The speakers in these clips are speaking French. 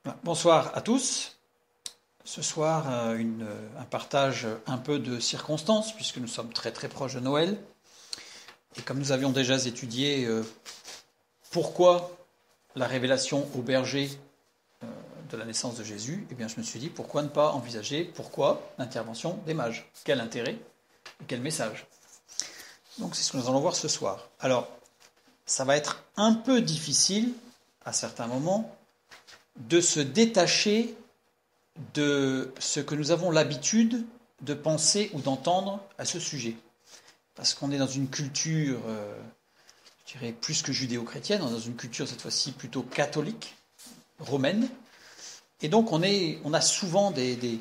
Voilà. Bonsoir à tous. Ce soir, un partage un peu de circonstances, puisque nous sommes très très proches de Noël. Et comme nous avions déjà étudié pourquoi la révélation au berger de la naissance de Jésus, eh bien je me suis dit pourquoi ne pas envisager pourquoi l'intervention des mages. Quel intérêt et quel message. Donc c'est ce que nous allons voir ce soir. Alors, ça va être un peu difficile à certains moments de se détacher de ce que nous avons l'habitude de penser ou d'entendre à ce sujet. Parce qu'on est dans une culture, je dirais, plus que judéo-chrétienne, on est dans une culture cette fois-ci plutôt catholique, romaine. Et donc on a souvent des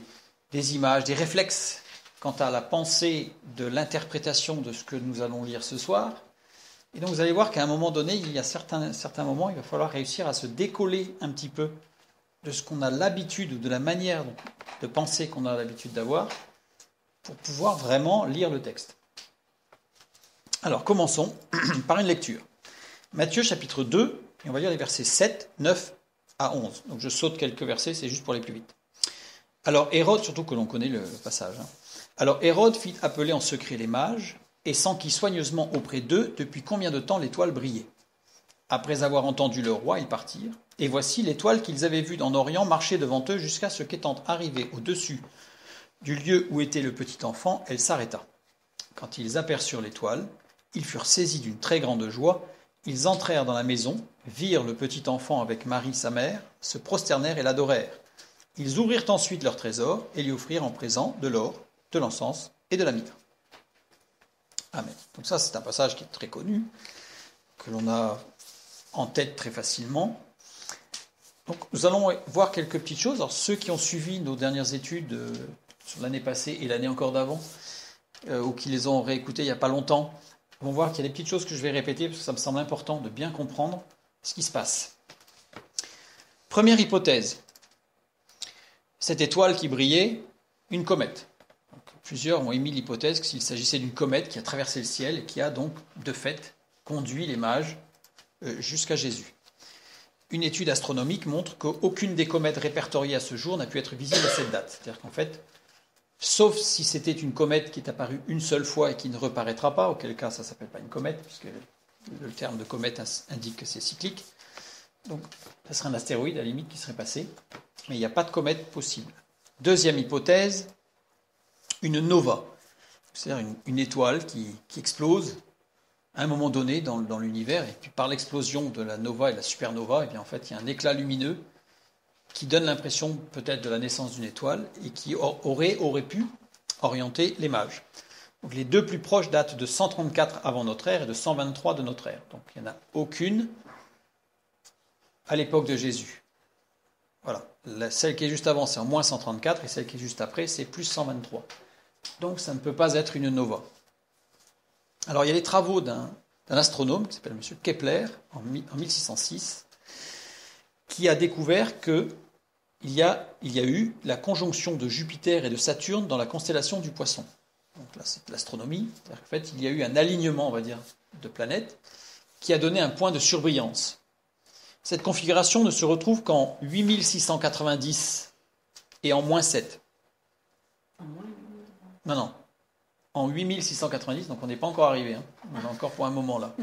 images, des réflexes quant à la pensée de l'interprétation de ce que nous allons lire ce soir. Et donc vous allez voir qu'à un moment donné, il y a certains moments, il va falloir réussir à se décoller un petit peu de ce qu'on a l'habitude ou de la manière de penser qu'on a l'habitude d'avoir pour pouvoir vraiment lire le texte. Alors commençons par une lecture. Matthieu chapitre 2, et on va lire les versets 7, 9 à 11. Donc je saute quelques versets, c'est juste pour aller plus vite. Alors Hérode, surtout que l'on connaît le passage, Alors Hérode fit appeler en secret les mages et s'enquit soigneusement auprès d'eux depuis combien de temps l'étoile brillait. Après avoir entendu le roi, ils partirent, et voici l'étoile qu'ils avaient vue en Orient marcher devant eux jusqu'à ce qu'étant arrivée au-dessus du lieu où était le petit enfant, elle s'arrêta. Quand ils aperçurent l'étoile, ils furent saisis d'une très grande joie, ils entrèrent dans la maison, virent le petit enfant avec Marie sa mère, se prosternèrent et l'adorèrent. Ils ouvrirent ensuite leur trésor et lui offrirent en présent de l'or, de l'encens et de la myrrhe. Amen. Donc ça, c'est un passage qui est très connu, que l'on a en tête très facilement. Donc nous allons voir quelques petites choses. Alors ceux qui ont suivi nos dernières études sur l'année passée et l'année encore d'avant, ou qui les ont réécoutées il n'y a pas longtemps, vont voir qu'il y a des petites choses que je vais répéter parce que ça me semble important de bien comprendre ce qui se passe. Première hypothèse. Cette étoile qui brillait, une comète. Donc, plusieurs ont émis l'hypothèse qu'il s'agissait d'une comète qui a traversé le ciel et qui a donc, de fait, conduit les mages jusqu'à Jésus. Une étude astronomique montre qu'aucune des comètes répertoriées à ce jour n'a pu être visible à cette date. C'est-à-dire qu'en fait, sauf si c'était une comète qui est apparue une seule fois et qui ne reparaîtra pas, auquel cas ça ne s'appelle pas une comète, puisque le terme de comète indique que c'est cyclique. Donc ça serait un astéroïde à la limite qui serait passé, mais il n'y a pas de comète possible. Deuxième hypothèse, une nova, c'est-à-dire une étoile qui explose à un moment donné dans l'univers, et puis par l'explosion de la nova et de la supernova, et bien en fait il y a un éclat lumineux qui donne l'impression peut-être de la naissance d'une étoile et qui aurait pu orienter les mages. Donc les deux plus proches datent de 134 avant notre ère et de 123 de notre ère. Donc il n'y en a aucune à l'époque de Jésus. Voilà. Celle qui est juste avant, c'est en moins 134, et celle qui est juste après, c'est plus 123. Donc ça ne peut pas être une nova. Alors il y a les travaux d'un astronome qui s'appelle M. Kepler en 1606 qui a découvert qu'il y a eu la conjonction de Jupiter et de Saturne dans la constellation du Poisson. Donc là c'est de l'astronomie, c'est-à-dire qu'en fait il y a eu un alignement, on va dire, de planètes qui a donné un point de surbrillance. Cette configuration ne se retrouve qu'en 8690 et en moins 7. Non. En 8690, donc on n'est pas encore arrivé, on est encore pour un moment là.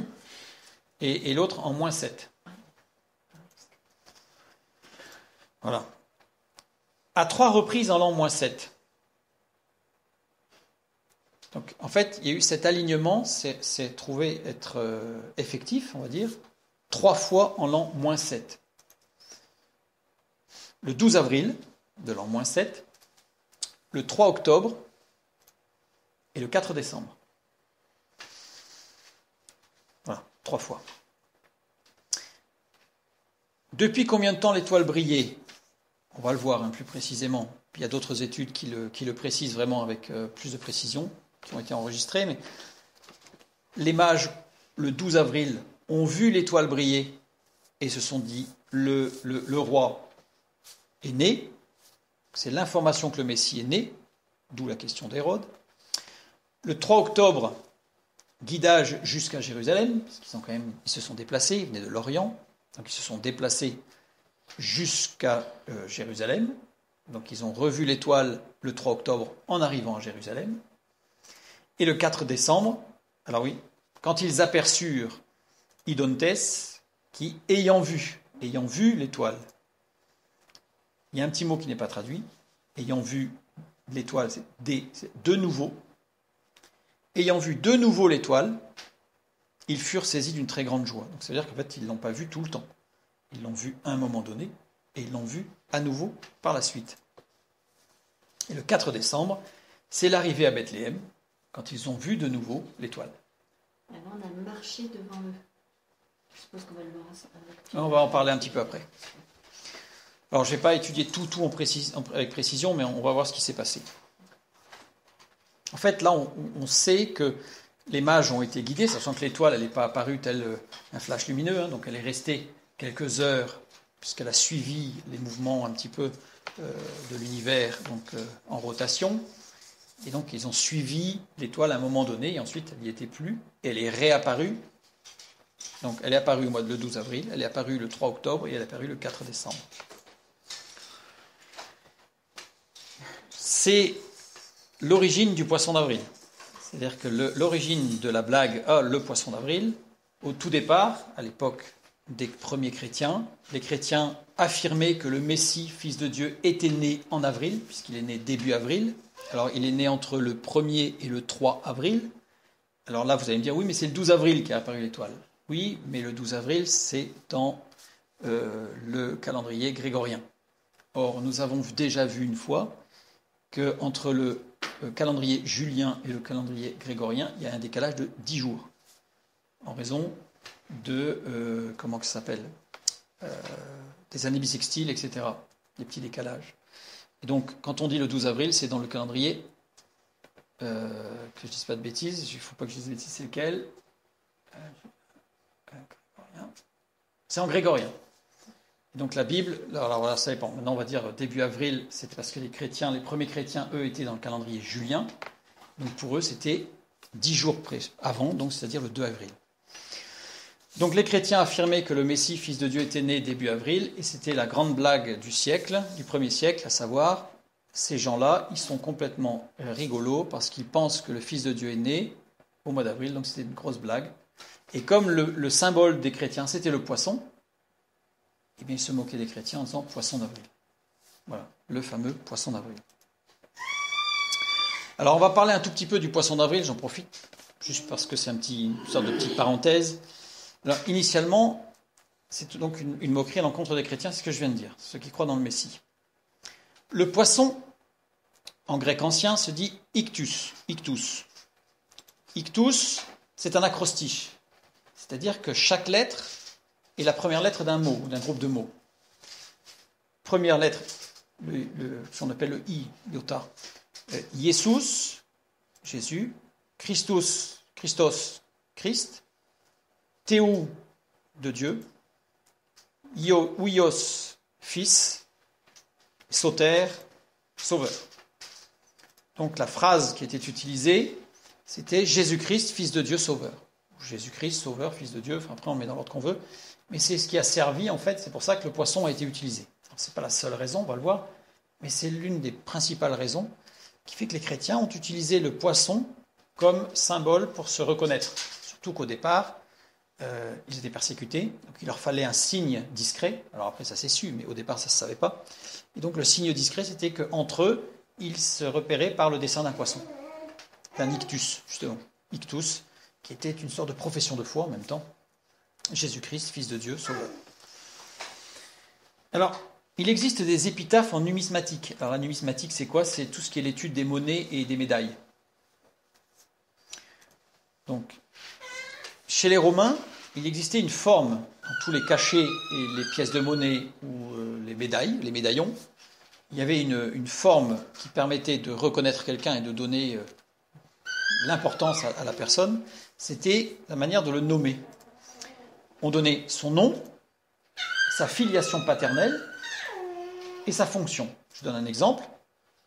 Et l'autre en moins 7. Voilà. À 3 reprises en l'an moins 7. Donc en fait, il y a eu cet alignement, c'est trouvé être effectif, on va dire, 3 fois en l'an moins 7. Le 12 avril de l'an moins 7, le 3 octobre, et le 4 décembre. Voilà, 3 fois. Depuis combien de temps l'étoile brillait ? On va le voir plus précisément. Puis il y a d'autres études qui le précisent vraiment avec plus de précision, qui ont été enregistrées. Mais les mages, le 12 avril, ont vu l'étoile briller et se sont dit le roi est né. C'est l'information que le Messie est né, d'où la question d'Hérode. Le 3 octobre, guidage jusqu'à Jérusalem, parce qu'ils se sont déplacés, ils venaient de l'Orient, donc ils se sont déplacés jusqu'à Jérusalem. Donc ils ont revu l'étoile le 3 octobre en arrivant à Jérusalem. Et le 4 décembre, alors oui, quand ils aperçurent Idontes, qui, ayant vu l'étoile, il y a un petit mot qui n'est pas traduit, ayant vu l'étoile, c'est de nouveau, ayant vu de nouveau l'étoile, ils furent saisis d'une très grande joie. Donc ça veut dire qu'en fait, ils ne l'ont pas vu tout le temps. Ils l'ont vu à un moment donné, et ils l'ont vu à nouveau par la suite. Et le 4 décembre, c'est l'arrivée à Bethléem, quand ils ont vu de nouveau l'étoile. Avant, on a marché devant eux. Je suppose qu'on va le voir avec. On va en parler un petit peu après. Alors, je ne vais pas étudier tout avec précision, mais on va voir ce qui s'est passé. En fait, là, on sait que les mages ont été guidés, sachant que l'étoile, elle n'est pas apparue tel un flash lumineux, donc elle est restée quelques heures, puisqu'elle a suivi les mouvements un petit peu de l'univers en rotation. Et donc, ils ont suivi l'étoile à un moment donné, et ensuite, elle n'y était plus, et elle est réapparue. Donc, elle est apparue le 12 avril, elle est apparue le 3 octobre, et elle est apparue le 4 décembre. C'est l'origine du poisson d'avril. C'est-à-dire que l'origine de la blague le poisson d'avril, au tout départ, à l'époque des premiers chrétiens, les chrétiens affirmaient que le Messie, fils de Dieu, était né en avril, puisqu'il est né début avril. Alors, il est né entre le 1er et le 3 avril. Alors là, vous allez me dire, oui, mais c'est le 12 avril qu'est apparue l'étoile. Oui, mais le 12 avril, c'est dans le calendrier grégorien. Or, nous avons déjà vu une fois qu'entre le calendrier julien et le calendrier grégorien, il y a un décalage de 10 jours, en raison de, comment ça s'appelle, des années bissextiles, etc., des petits décalages. Et donc, quand on dit le 12 avril, c'est dans le calendrier, que je ne dise pas de bêtises, il ne faut pas que je dise de bêtises, c'est lequel c'est en grégorien. Et donc la Bible, alors voilà, ça dépend. Maintenant, on va dire début avril, c'est parce que les premiers chrétiens, eux, étaient dans le calendrier julien. Donc pour eux, c'était 10 jours avant, donc c'est-à-dire le 2 avril. Donc les chrétiens affirmaient que le Messie, fils de Dieu, était né début avril, et c'était la grande blague du siècle, du premier siècle, à savoir, ces gens-là, ils sont complètement rigolos parce qu'ils pensent que le fils de Dieu est né au mois d'avril, donc c'était une grosse blague. Et comme le symbole des chrétiens, c'était le poisson, eh bien, ils se moquaient des chrétiens en disant poisson d'avril. Voilà, le fameux poisson d'avril. Alors, on va parler un tout petit peu du poisson d'avril, j'en profite, juste parce que c'est une sorte de petite parenthèse. Alors, initialement, c'est donc une moquerie à l'encontre des chrétiens, c'est ce que je viens de dire, ceux qui croient dans le Messie. Le poisson, en grec ancien, se dit ictus, ictus. Ictus, c'est un acrostiche. C'est-à-dire que chaque lettre est la première lettre d'un mot, ou d'un groupe de mots. Première lettre, ce qu'on appelle le I, iota. Jesus, Jésus. Christos, Christ. Théou, de Dieu. Ouios, Fils. Soter, Sauveur. Donc la phrase qui était utilisée, c'était Jésus-Christ, Fils de Dieu, Sauveur. Jésus-Christ, Sauveur, Fils de Dieu, enfin après on met dans l'ordre qu'on veut, mais c'est ce qui a servi en fait, c'est pour ça que le poisson a été utilisé. Ce n'est pas la seule raison, on va le voir, mais c'est l'une des principales raisons qui fait que les chrétiens ont utilisé le poisson comme symbole pour se reconnaître. Surtout qu'au départ, ils étaient persécutés, donc il leur fallait un signe discret, alors après ça s'est su, mais au départ ça ne se savait pas, et donc le signe discret c'était qu'entre eux, ils se repéraient par le dessin d'un poisson, d'un ictus justement, ictus, qui était une sorte de profession de foi en même temps. Jésus-Christ, Fils de Dieu, Sauveur. Alors, il existe des épitaphes en numismatique. Alors la numismatique, c'est quoi ? C'est tout ce qui est l'étude des monnaies et des médailles. Donc, chez les Romains, il existait une forme, dans tous les cachets et les pièces de monnaie ou les médailles, les médaillons, il y avait une forme qui permettait de reconnaître quelqu'un et de donner l'importance à la personne. C'était la manière de le nommer. On donnait son nom, sa filiation paternelle et sa fonction. Je donne un exemple.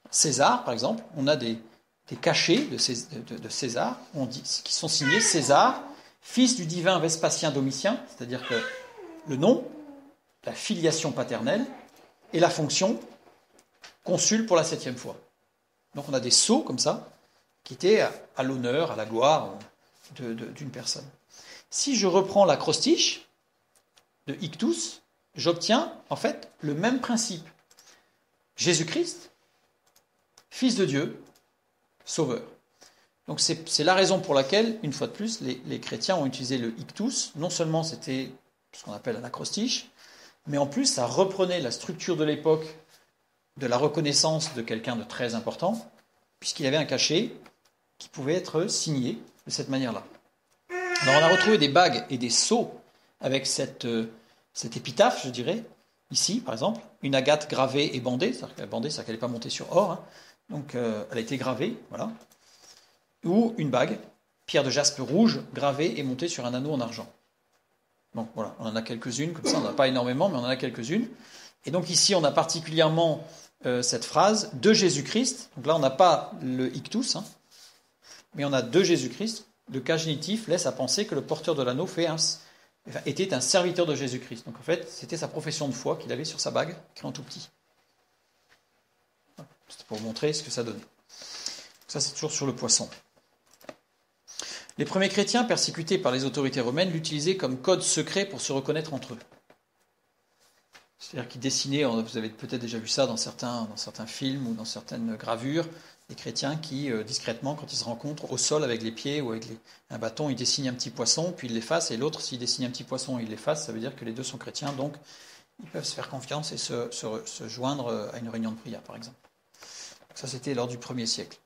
César, par exemple, on a des cachets de César qui sont signés César, fils du divin Vespasien Domitien, c'est-à-dire que le nom, la filiation paternelle et la fonction consul pour la 7e fois. Donc on a des sceaux comme ça, qui étaient à l'honneur, à la gloire d'une personne. Si je reprends l'acrostiche de ictus, j'obtiens en fait le même principe. Jésus-Christ, Fils de Dieu, Sauveur. Donc c'est la raison pour laquelle, une fois de plus, les chrétiens ont utilisé le ictus. Non seulement c'était ce qu'on appelle un acrostiche, mais en plus ça reprenait la structure de l'époque de la reconnaissance de quelqu'un de très important, puisqu'il avait un cachet qui pouvait être signé de cette manière-là. Alors on a retrouvé des bagues et des sceaux avec cette épitaphe, je dirais, ici par exemple, une agate gravée et bandée, c'est-à-dire qu'elle n'est pas montée sur or, hein. Donc elle a été gravée, voilà, ou une bague, pierre de jaspe rouge, gravée et montée sur un anneau en argent. Donc voilà, on en a quelques-unes, comme ça on n'en a pas énormément, mais on en a quelques-unes. Et donc ici on a particulièrement cette phrase de Jésus-Christ. Donc là on n'a pas le ictus, hein, mais on a de Jésus-Christ. Le cas génitif laisse à penser que le porteur de l'anneau était un serviteur de Jésus-Christ. Donc en fait c'était sa profession de foi qu'il avait sur sa bague, écrit en tout petit. C'était pour vous montrer ce que ça donnait. Ça c'est toujours sur le poisson. Les premiers chrétiens persécutés par les autorités romaines l'utilisaient comme code secret pour se reconnaître entre eux. C'est-à-dire qu'ils dessinaient, vous avez peut-être déjà vu ça dans certains films ou dans certaines gravures, des chrétiens qui, discrètement, quand ils se rencontrent au sol avec les pieds ou avec un bâton, ils dessinent un petit poisson, puis ils l'effacent, et l'autre, s'il dessine un petit poisson et il l'efface, ça veut dire que les deux sont chrétiens, donc ils peuvent se faire confiance et se joindre à une réunion de prière, par exemple. Ça, c'était lors du 1er siècle.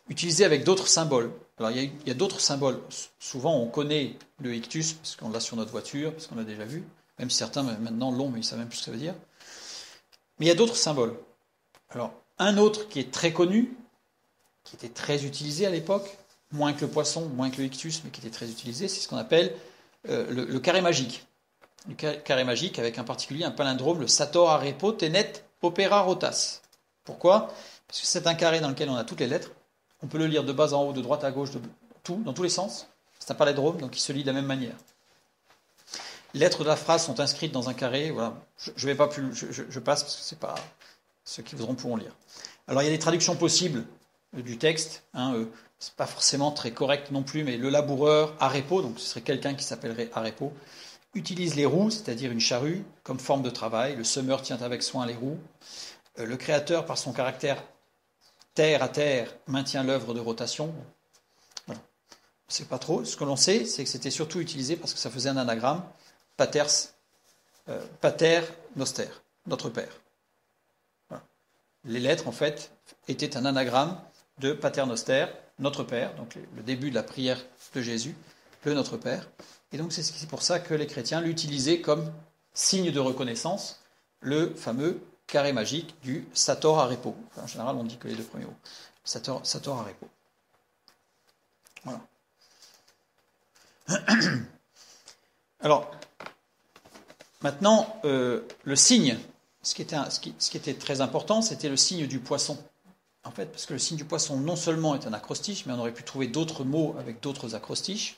Utilisé avec d'autres symboles. Alors, il y a d'autres symboles. Souvent, on connaît le ictus, parce qu'on l'a sur notre voiture, parce qu'on l'a déjà vu. Même si certains, maintenant, l'ont, mais ils ne savent même plus ce que ça veut dire. Mais il y a d'autres symboles. Alors, un autre qui est très connu, qui était très utilisé à l'époque, moins que le poisson, moins que le ictus, mais qui était très utilisé, c'est ce qu'on appelle le carré magique. Le carré magique, avec en particulier un palindrome, le sator arepo tenet opera rotas. Pourquoi ? Parce que c'est un carré dans lequel on a toutes les lettres. On peut le lire de bas en haut, de droite à gauche, dans tous les sens. C'est un palindrome, donc il se lit de la même manière. Les lettres de la phrase sont inscrites dans un carré. Voilà. Je vais pas plus, je passe parce que c'est pas ceux qui voudront pourront lire. Alors il y a des traductions possibles du texte. C'est pas forcément très correct non plus, mais le laboureur arepo, donc ce serait quelqu'un qui s'appellerait arepo, utilise les roues, c'est-à-dire une charrue, comme forme de travail. Le semeur tient avec soin les roues. Le créateur, par son caractère terre à terre, maintient l'œuvre de rotation. Voilà. On ne sait pas trop. Ce que l'on sait, c'est que c'était surtout utilisé parce que ça faisait un anagramme. Pater noster, notre Père. Voilà. Les lettres, en fait, étaient un anagramme de Pater noster, notre Père, donc le début de la prière de Jésus, le Notre Père. Et donc c'est pour ça que les chrétiens l'utilisaient comme signe de reconnaissance, le fameux carré magique du sator arepo. Enfin, en général, on dit que les deux premiers mots. Sator arepo. Voilà. Alors, maintenant, le signe, ce qui était très important, c'était le signe du poisson. En fait, parce que le signe du poisson, non seulement est un acrostiche, mais on aurait pu trouver d'autres mots avec d'autres acrostiches.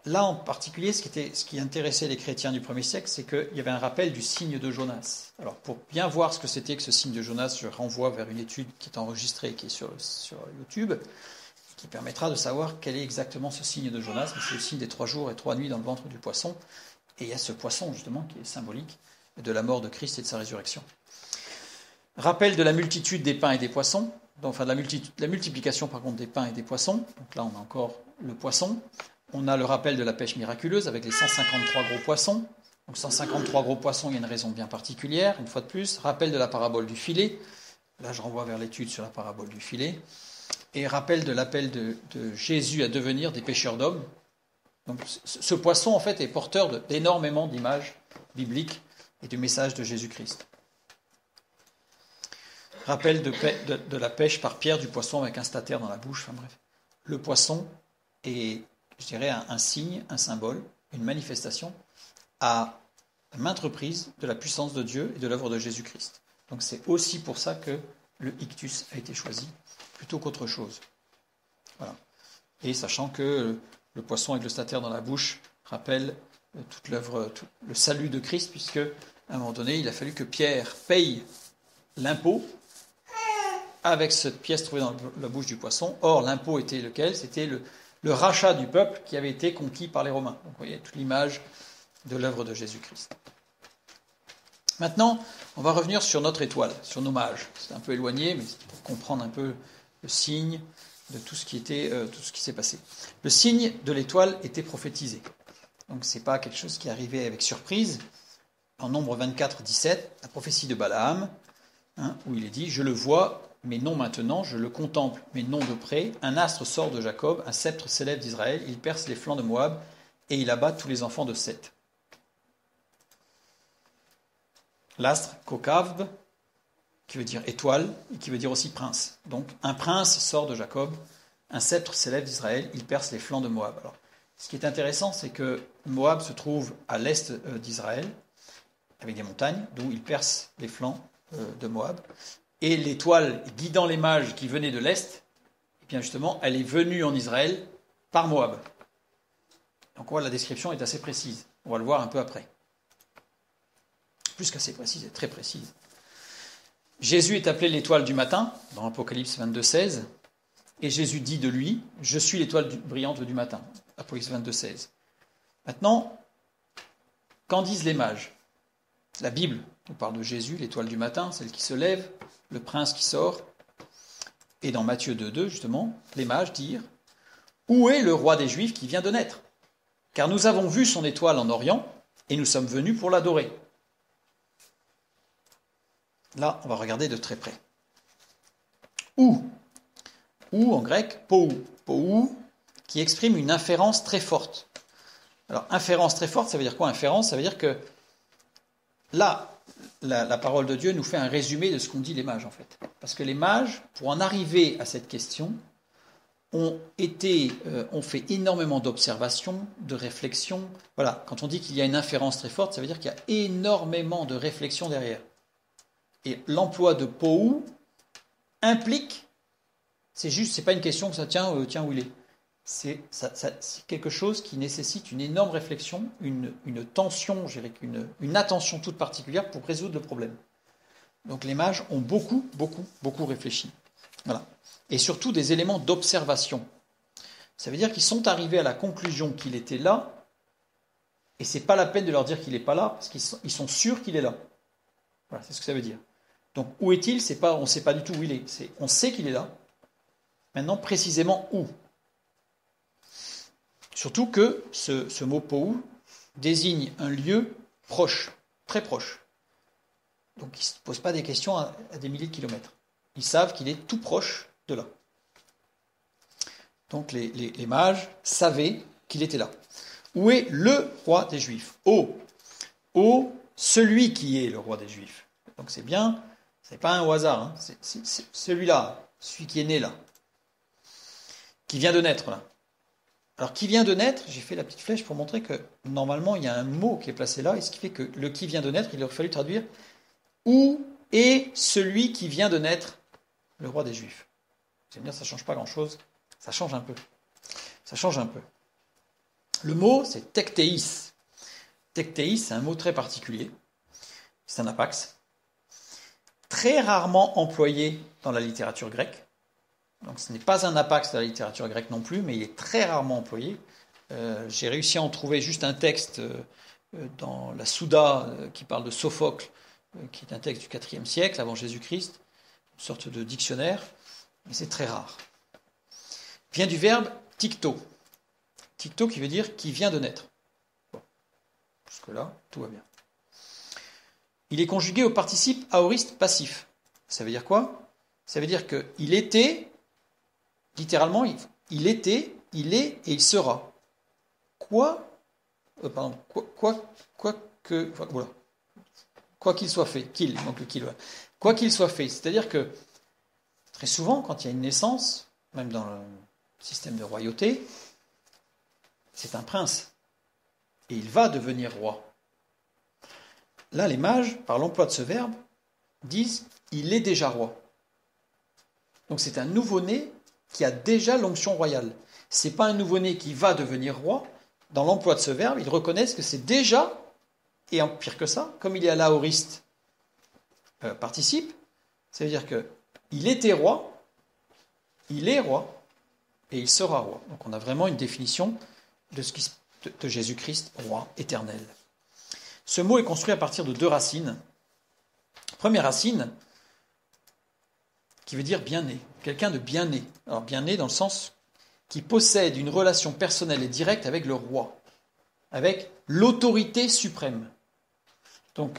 Là, en particulier, ce qui intéressait les chrétiens du 1er siècle, c'est qu'il y avait un rappel du signe de Jonas. Alors, pour bien voir ce que c'était que ce signe de Jonas, je renvoie vers une étude qui est enregistrée, qui est sur YouTube, qui permettra de savoir quel est exactement ce signe de Jonas. C'est le signe des 3 jours et 3 nuits dans le ventre du poisson. Et il y a ce poisson, justement, qui est symbolique de la mort de Christ et de sa résurrection. Rappel de la multitude des pains et des poissons, enfin de la multiplication, par contre, des pains et des poissons. Donc là, on a encore le poisson. On a le rappel de la pêche miraculeuse avec les 153 gros poissons. Donc 153 gros poissons, il y a une raison bien particulière, une fois de plus. Rappel de la parabole du filet. Là, je renvoie vers l'étude sur la parabole du filet. Et rappel de l'appel de Jésus à devenir des pêcheurs d'hommes. Donc ce poisson, en fait, est porteur d'énormément d'images bibliques et du message de Jésus-Christ. Rappel de la pêche par Pierre du poisson avec un statère dans la bouche. Enfin bref, le poisson est, je dirais, un signe, un symbole, une manifestation à maintes reprises de la puissance de Dieu et de l'œuvre de Jésus-Christ. Donc c'est aussi pour ça que le ictus a été choisi plutôt qu'autre chose. Voilà. Et sachant que le poisson avec le statère dans la bouche rappelle toute l'œuvre, tout le salut de Christ, puisque à un moment donné, il a fallu que Pierre paye l'impôt avec cette pièce trouvée dans la bouche du poisson. Or, l'impôt était lequel? C'était le rachat du peuple qui avait été conquis par les Romains. Donc, vous voyez toute l'image de l'œuvre de Jésus-Christ. Maintenant, on va revenir sur notre étoile, sur nos mages. C'est un peu éloigné, mais c'est pour comprendre un peu le signe de tout ce qui s'est passé. Le signe de l'étoile était prophétisé. Donc, ce n'est pas quelque chose qui est arrivé avec surprise. En Nombre 24, 17, la prophétie de Balaam, où il est dit « Je le vois, mais non maintenant, je le contemple, mais non de près. Un astre sort de Jacob, un sceptre s'élève d'Israël, il perce les flancs de Moab, et il abat tous les enfants de Seth. » L'astre, Kokavb, qui veut dire étoile, et qui veut dire aussi prince. Donc, un prince sort de Jacob, un sceptre s'élève d'Israël, il perce les flancs de Moab. Alors, ce qui est intéressant, c'est que Moab se trouve à l'est d'Israël, avec des montagnes, d'où il perce les flancs de Moab. Et l'étoile guidant les mages qui venaient de l'est, eh bien justement, elle est venue en Israël par Moab. Donc, on voit la description est assez précise. On va le voir un peu après. Plus qu'assez précise, elle est très précise. Jésus est appelé l'étoile du matin, dans Apocalypse 22, 16. Et Jésus dit de lui, « Je suis l'étoile brillante du matin ». Apocalypse 22, 16. Maintenant, qu'en disent les mages? La Bible nous parle de Jésus, l'étoile du matin, celle qui se lève, le prince qui sort. Et dans Matthieu 2, 2, justement, les mages dirent, « Où est le roi des Juifs qui vient de naître? Car nous avons vu son étoile en Orient, et nous sommes venus pour l'adorer. » Là, on va regarder de très près. Où en grec, pou. Pou, qui exprime une inférence très forte. Alors, inférence très forte, ça veut dire quoi, inférence? Ça veut dire que là, la parole de Dieu nous fait un résumé de ce qu'ont dit les mages, en fait. Parce que les mages, pour en arriver à cette question, ont fait énormément d'observations, de réflexions. Voilà, quand on dit qu'il y a une inférence très forte, ça veut dire qu'il y a énormément de réflexions derrière. Et l'emploi de pou implique, c'est pas une question que ça tient où il est. C'est quelque chose qui nécessite une énorme réflexion, une tension, je dirais une attention toute particulière pour résoudre le problème. Donc les mages ont beaucoup réfléchi. Voilà. Et surtout des éléments d'observation. Ça veut dire qu'ils sont arrivés à la conclusion qu'il était là, et c'est pas la peine de leur dire qu'il n'est pas là, parce qu'ils sont sûrs qu'il est là. Voilà, c'est ce que ça veut dire. Donc où est-il? On ne sait pas du tout où il est. On sait qu'il est là. Maintenant, précisément où? Surtout que ce mot pou désigne un lieu proche, très proche. Donc ils ne se posent pas des questions à des milliers de kilomètres. Ils savent qu'il est tout proche de là. Donc les mages savaient qu'il était là. Où est le roi des Juifs? Ô, celui qui est le roi des Juifs. Donc c'est bien, c'est pas un au hasard, hein. C'est celui-là, celui qui est né là, qui vient de naître là. Alors qui vient de naître, j'ai fait la petite flèche pour montrer que normalement il y a un mot qui est placé là, et ce qui fait que le qui vient de naître, il aurait fallu traduire où est celui qui vient de naître, le roi des Juifs. Vous allez me dire, ça ne change pas grand-chose, ça change un peu. Ça change un peu. Le mot, c'est tektéis. Tektéis, c'est un mot très particulier. C'est un apax. Très rarement employé dans la littérature grecque. Donc ce n'est pas un apax de la littérature grecque non plus, mais il est très rarement employé. J'ai réussi à en trouver juste un texte dans la Souda qui parle de Sophocle, qui est un texte du IVe siècle avant Jésus-Christ, une sorte de dictionnaire, mais c'est très rare. Vient du verbe tikto. Tikto qui veut dire qui vient de naître. Bon, jusque-là, tout va bien. Il est conjugué au participe aoriste passif. Ça veut dire quoi? Ça veut dire qu'il était, littéralement, il était, il est et il sera. Quoi qu'il soit fait. Quoi qu'il soit fait. C'est-à-dire que, très souvent, quand il y a une naissance, même dans le système de royauté, c'est un prince. Et il va devenir roi. Là, les mages, par l'emploi de ce verbe, disent « il est déjà roi ». Donc c'est un nouveau-né qui a déjà l'onction royale. Ce n'est pas un nouveau-né qui va devenir roi, dans l'emploi de ce verbe, ils reconnaissent que c'est déjà, et en pire que ça, comme il y a l'aoriste participe, ça veut dire qu'il était roi, il est roi, et il sera roi. Donc on a vraiment une définition de Jésus-Christ, roi éternel. Ce mot est construit à partir de deux racines. Première racine, qui veut dire bien-né, quelqu'un de bien-né. Alors bien-né dans le sens qui possède une relation personnelle et directe avec le roi, avec l'autorité suprême. Donc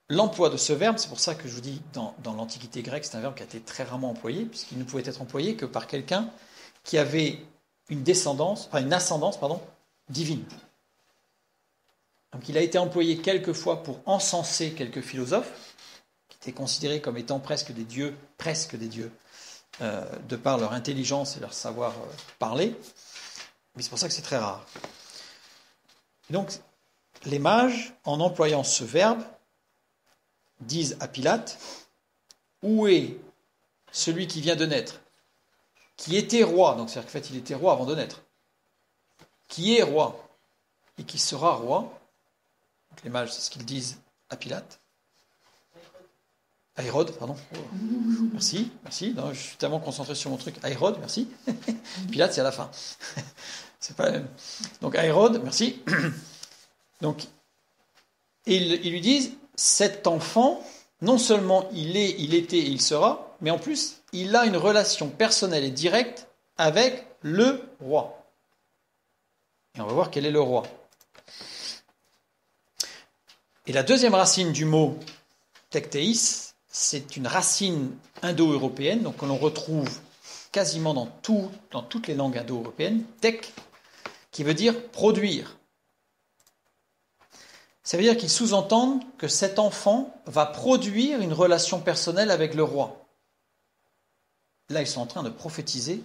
l'emploi de ce verbe, c'est pour ça que je vous dis, dans l'Antiquité grecque, c'est un verbe qui a été très rarement employé, puisqu'il ne pouvait être employé que par quelqu'un qui avait une ascendance divine. Donc il a été employé quelquefois pour encenser quelques philosophes, qui étaient considérés comme étant presque des dieux, de par leur intelligence et leur savoir parler. Mais c'est pour ça que c'est très rare. Et donc, les mages, en employant ce verbe, disent à Pilate, où est celui qui vient de naître, qui était roi, donc c'est-à-dire qu'en fait il était roi avant de naître, qui est roi et qui sera roi. Donc les mages, c'est ce qu'ils disent à Pilate. À Hérode, pardon. Oh. Merci. Non, je suis tellement concentré sur mon truc. À Hérode, merci. Pilate, c'est à la fin. C'est pas la même. Donc à Hérode, merci. Donc, ils lui disent, cet enfant, non seulement il était et il sera, mais en plus, il a une relation personnelle et directe avec le roi. Et on va voir quel est le roi. Et la deuxième racine du mot tektéis, c'est une racine indo-européenne, donc que l'on retrouve quasiment dans toutes les langues indo-européennes, tek, qui veut dire produire. Ça veut dire qu'ils sous-entendent que cet enfant va produire une relation personnelle avec le roi. Là, ils sont en train de prophétiser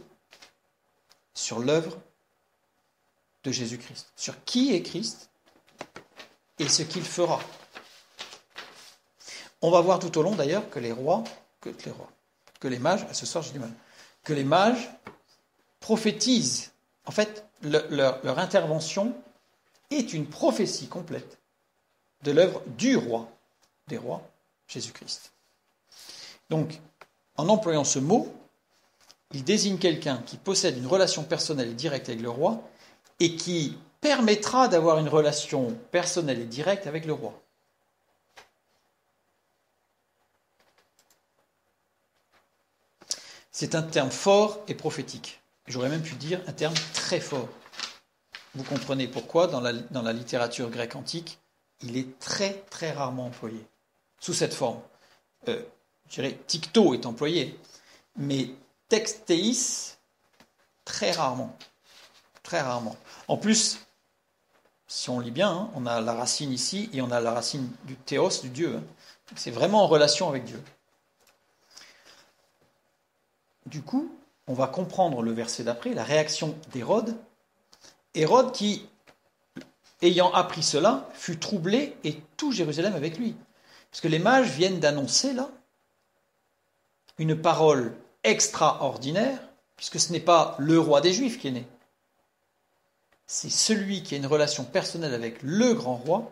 sur l'œuvre de Jésus-Christ, sur qui est Christ et ce qu'il fera. On va voir tout au long d'ailleurs que les mages, ce soir j'ai du mal, que les mages prophétisent. En fait, leur intervention est une prophétie complète de l'œuvre du roi, des rois, Jésus-Christ. Donc, en employant ce mot, il désigne quelqu'un qui possède une relation personnelle et directe avec le roi et qui permettra d'avoir une relation personnelle et directe avec le roi. C'est un terme fort et prophétique. J'aurais même pu dire un terme très fort. Vous comprenez pourquoi, dans la littérature grecque antique, il est très très rarement employé, sous cette forme. Je dirais, tikto est employé, mais tektéis, très rarement. Très rarement. En plus, si on lit bien, on a la racine ici, et on a la racine du théos, du Dieu. C'est vraiment en relation avec Dieu. Du coup, on va comprendre le verset d'après, la réaction d'Hérode. Hérode qui, ayant appris cela, fut troublé et tout Jérusalem avec lui. Parce que les mages viennent d'annoncer là une parole extraordinaire, puisque ce n'est pas le roi des Juifs qui est né. C'est celui qui a une relation personnelle avec le grand roi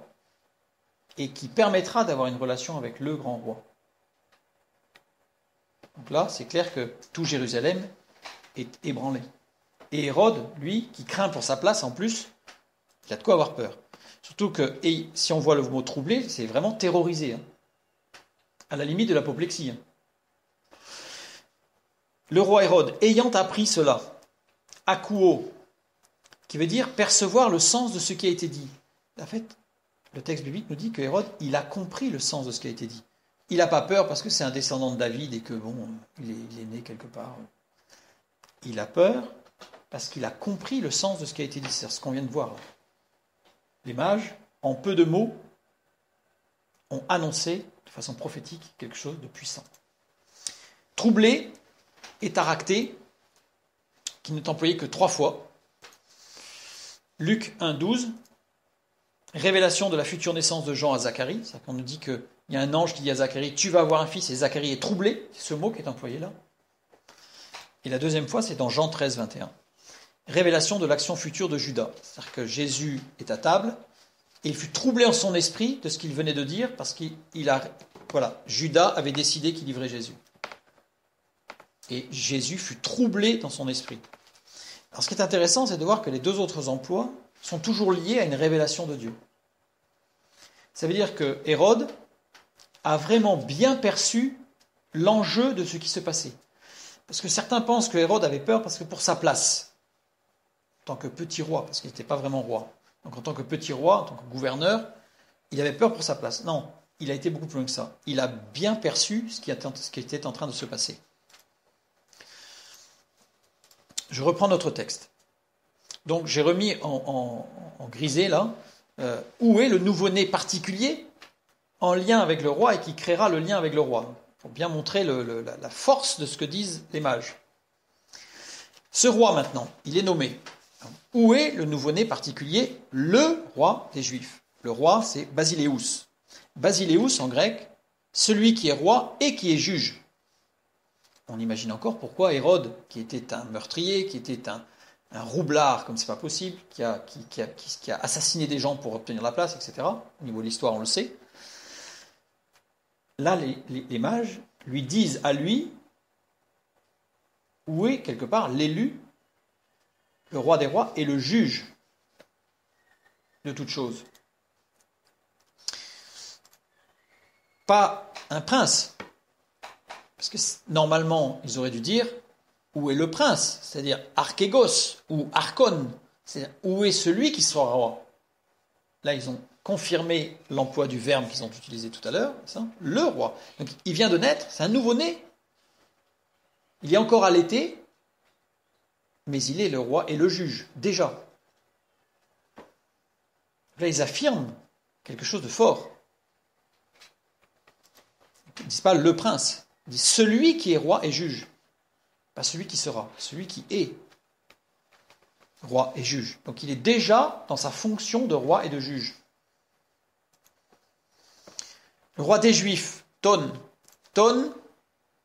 et qui permettra d'avoir une relation avec le grand roi. Donc là, c'est clair que tout Jérusalem est ébranlé. Et Hérode, lui, qui craint pour sa place en plus, il a de quoi avoir peur. Surtout que, et si on voit le mot troublé, c'est vraiment terrorisé, à la limite de l'apoplexie. Le roi Hérode, ayant appris cela, akouo, qui veut dire percevoir le sens de ce qui a été dit. En fait, le texte biblique nous dit que Hérode, il a compris le sens de ce qui a été dit. Il n'a pas peur parce que c'est un descendant de David et que, il est né quelque part. Il a peur parce qu'il a compris le sens de ce qui a été dit. C'est ce qu'on vient de voir. Les mages, en peu de mots, ont annoncé de façon prophétique quelque chose de puissant. Troublé et taracté, qui n'est employé que 3 fois. Luc 1,12, révélation de la future naissance de Jean à Zacharie. C'est-à-dire qu'on nous dit qu'il y a un ange qui dit à Zacharie, tu vas avoir un fils, et Zacharie est troublé. C'est ce mot qui est employé là. Et la deuxième fois, c'est dans Jean 13, 21. révélation de l'action future de Judas. C'est-à-dire que Jésus est à table, et il fut troublé en son esprit de ce qu'il venait de dire, parce Judas avait décidé qu'il livrait Jésus. Et Jésus fut troublé dans son esprit. Alors ce qui est intéressant, c'est de voir que les deux autres emplois sont toujours liés à une révélation de Dieu. Ça veut dire que Hérode a vraiment bien perçu l'enjeu de ce qui se passait. Parce que certains pensent que Hérode avait peur parce que pour sa place, en tant que petit roi, parce qu'il n'était pas vraiment roi. Donc en tant que petit roi, en tant que gouverneur, il avait peur pour sa place. Non, il a été beaucoup plus loin que ça. Il a bien perçu ce qui était en train de se passer. Je reprends notre texte. Donc j'ai remis en grisé là, où est le nouveau-né particulier en lien avec le roi et qui créera le lien avec le roi, pour bien montrer la force de ce que disent les mages. Ce roi maintenant, il est nommé. Où est le nouveau-né particulier? Le roi des Juifs. Le roi, c'est Basileus. Basileus en grec, celui qui est roi et qui est juge. On imagine encore pourquoi Hérode, qui était un meurtrier, qui était un roublard, comme c'est pas possible, qui a assassiné des gens pour obtenir la place, etc. Au niveau de l'histoire, on le sait. Là, les mages lui disent à lui où est quelque part l'élu, le roi des rois et le juge de toute chose. Pas un prince. Parce que normalement, ils auraient dû dire où est le prince, c'est-à-dire archégos ou archon, c'est-à-dire où est celui qui sera roi. Là, ils ont confirmé l'emploi du verbe qu'ils ont utilisé tout à l'heure, le roi. Donc, il vient de naître, c'est un nouveau-né. Il est encore allaité, mais il est le roi et le juge, déjà. Là, ils affirment quelque chose de fort. Ils ne disent pas le prince, ils disent celui qui est roi et juge. Pas celui qui sera, celui qui est roi et juge. Donc il est déjà dans sa fonction de roi et de juge. Le roi des Juifs, Ton. Ton,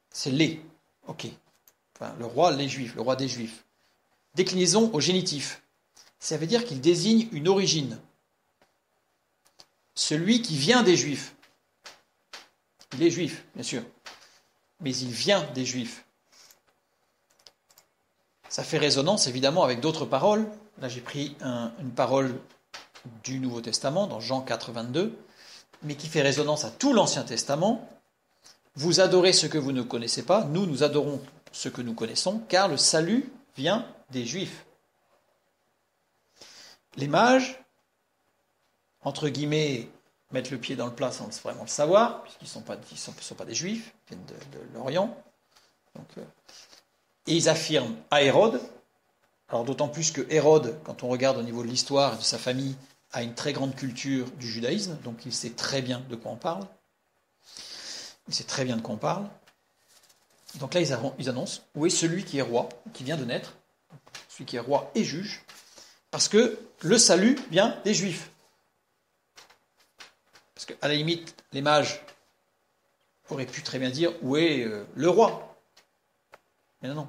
c'est les. Ok. Enfin, le roi, les Juifs, le roi des Juifs. Déclinaison au génitif. Ça veut dire qu'il désigne une origine. Celui qui vient des Juifs. Il est juif, bien sûr. Mais il vient des Juifs. Ça fait résonance évidemment avec d'autres paroles. Là j'ai pris une parole du Nouveau Testament, dans Jean 4, 22, mais qui fait résonance à tout l'Ancien Testament. Vous adorez ce que vous ne connaissez pas, nous adorons ce que nous connaissons, car le salut vient des Juifs. Les mages, entre guillemets, mettent le pied dans le plat sans vraiment le savoir, puisqu'ils ne sont pas des Juifs, ils viennent de l'Orient. Et ils affirment à Hérode, alors d'autant plus que Hérode, quand on regarde au niveau de l'histoire et de sa famille, a une très grande culture du judaïsme, donc il sait très bien de quoi on parle. Il sait très bien de quoi on parle. Donc là, ils annoncent où est celui qui est roi, qui vient de naître, celui qui est roi et juge, parce que le salut vient des Juifs. Parce qu'à la limite, les mages auraient pu très bien dire où est le roi. Mais non,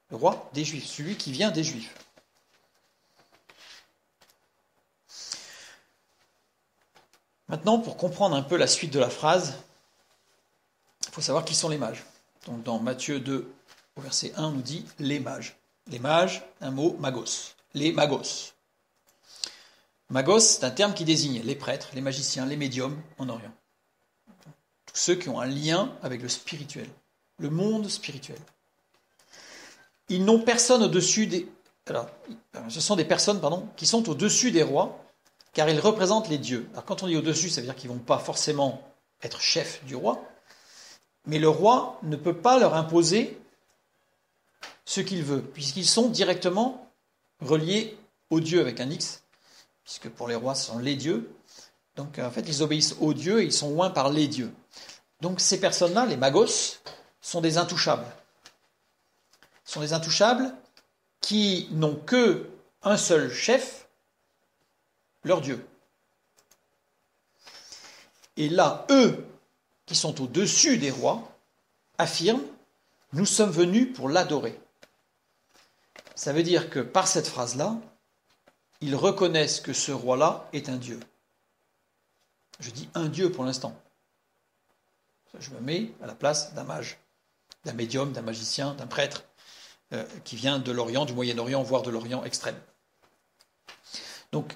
le roi des Juifs, celui qui vient des Juifs. Maintenant, pour comprendre un peu la suite de la phrase, il faut savoir qui sont les mages. Donc dans Matthieu 2, au verset 1, on nous dit les mages. Les mages, un mot magos. Les magos. Magos, c'est un terme qui désigne les prêtres, les magiciens, les médiums en Orient. Tous ceux qui ont un lien avec le spirituel, le monde spirituel. Ils n'ont personne au-dessus des... Alors, ce sont des personnes qui sont au-dessus des rois, car ils représentent les dieux. Alors quand on dit au-dessus, ça veut dire qu'ils ne vont pas forcément être chefs du roi, mais le roi ne peut pas leur imposer ce qu'il veut, puisqu'ils sont directement reliés aux dieux avec un X, puisque pour les rois, ce sont les dieux. Donc en fait, ils obéissent aux dieux et ils sont oints par les dieux. Donc ces personnes-là, les magos, sont des intouchables. Sont des intouchables qui n'ont qu'un seul chef, leur Dieu. Et là, eux, qui sont au-dessus des rois, affirment « Nous sommes venus pour l'adorer ». Ça veut dire que par cette phrase-là, ils reconnaissent que ce roi-là est un dieu. Je dis un dieu pour l'instant. Je me mets à la place d'un mage, d'un médium, d'un magicien, d'un prêtre qui vient de l'Orient, du Moyen-Orient, voire de l'Orient extrême. Donc,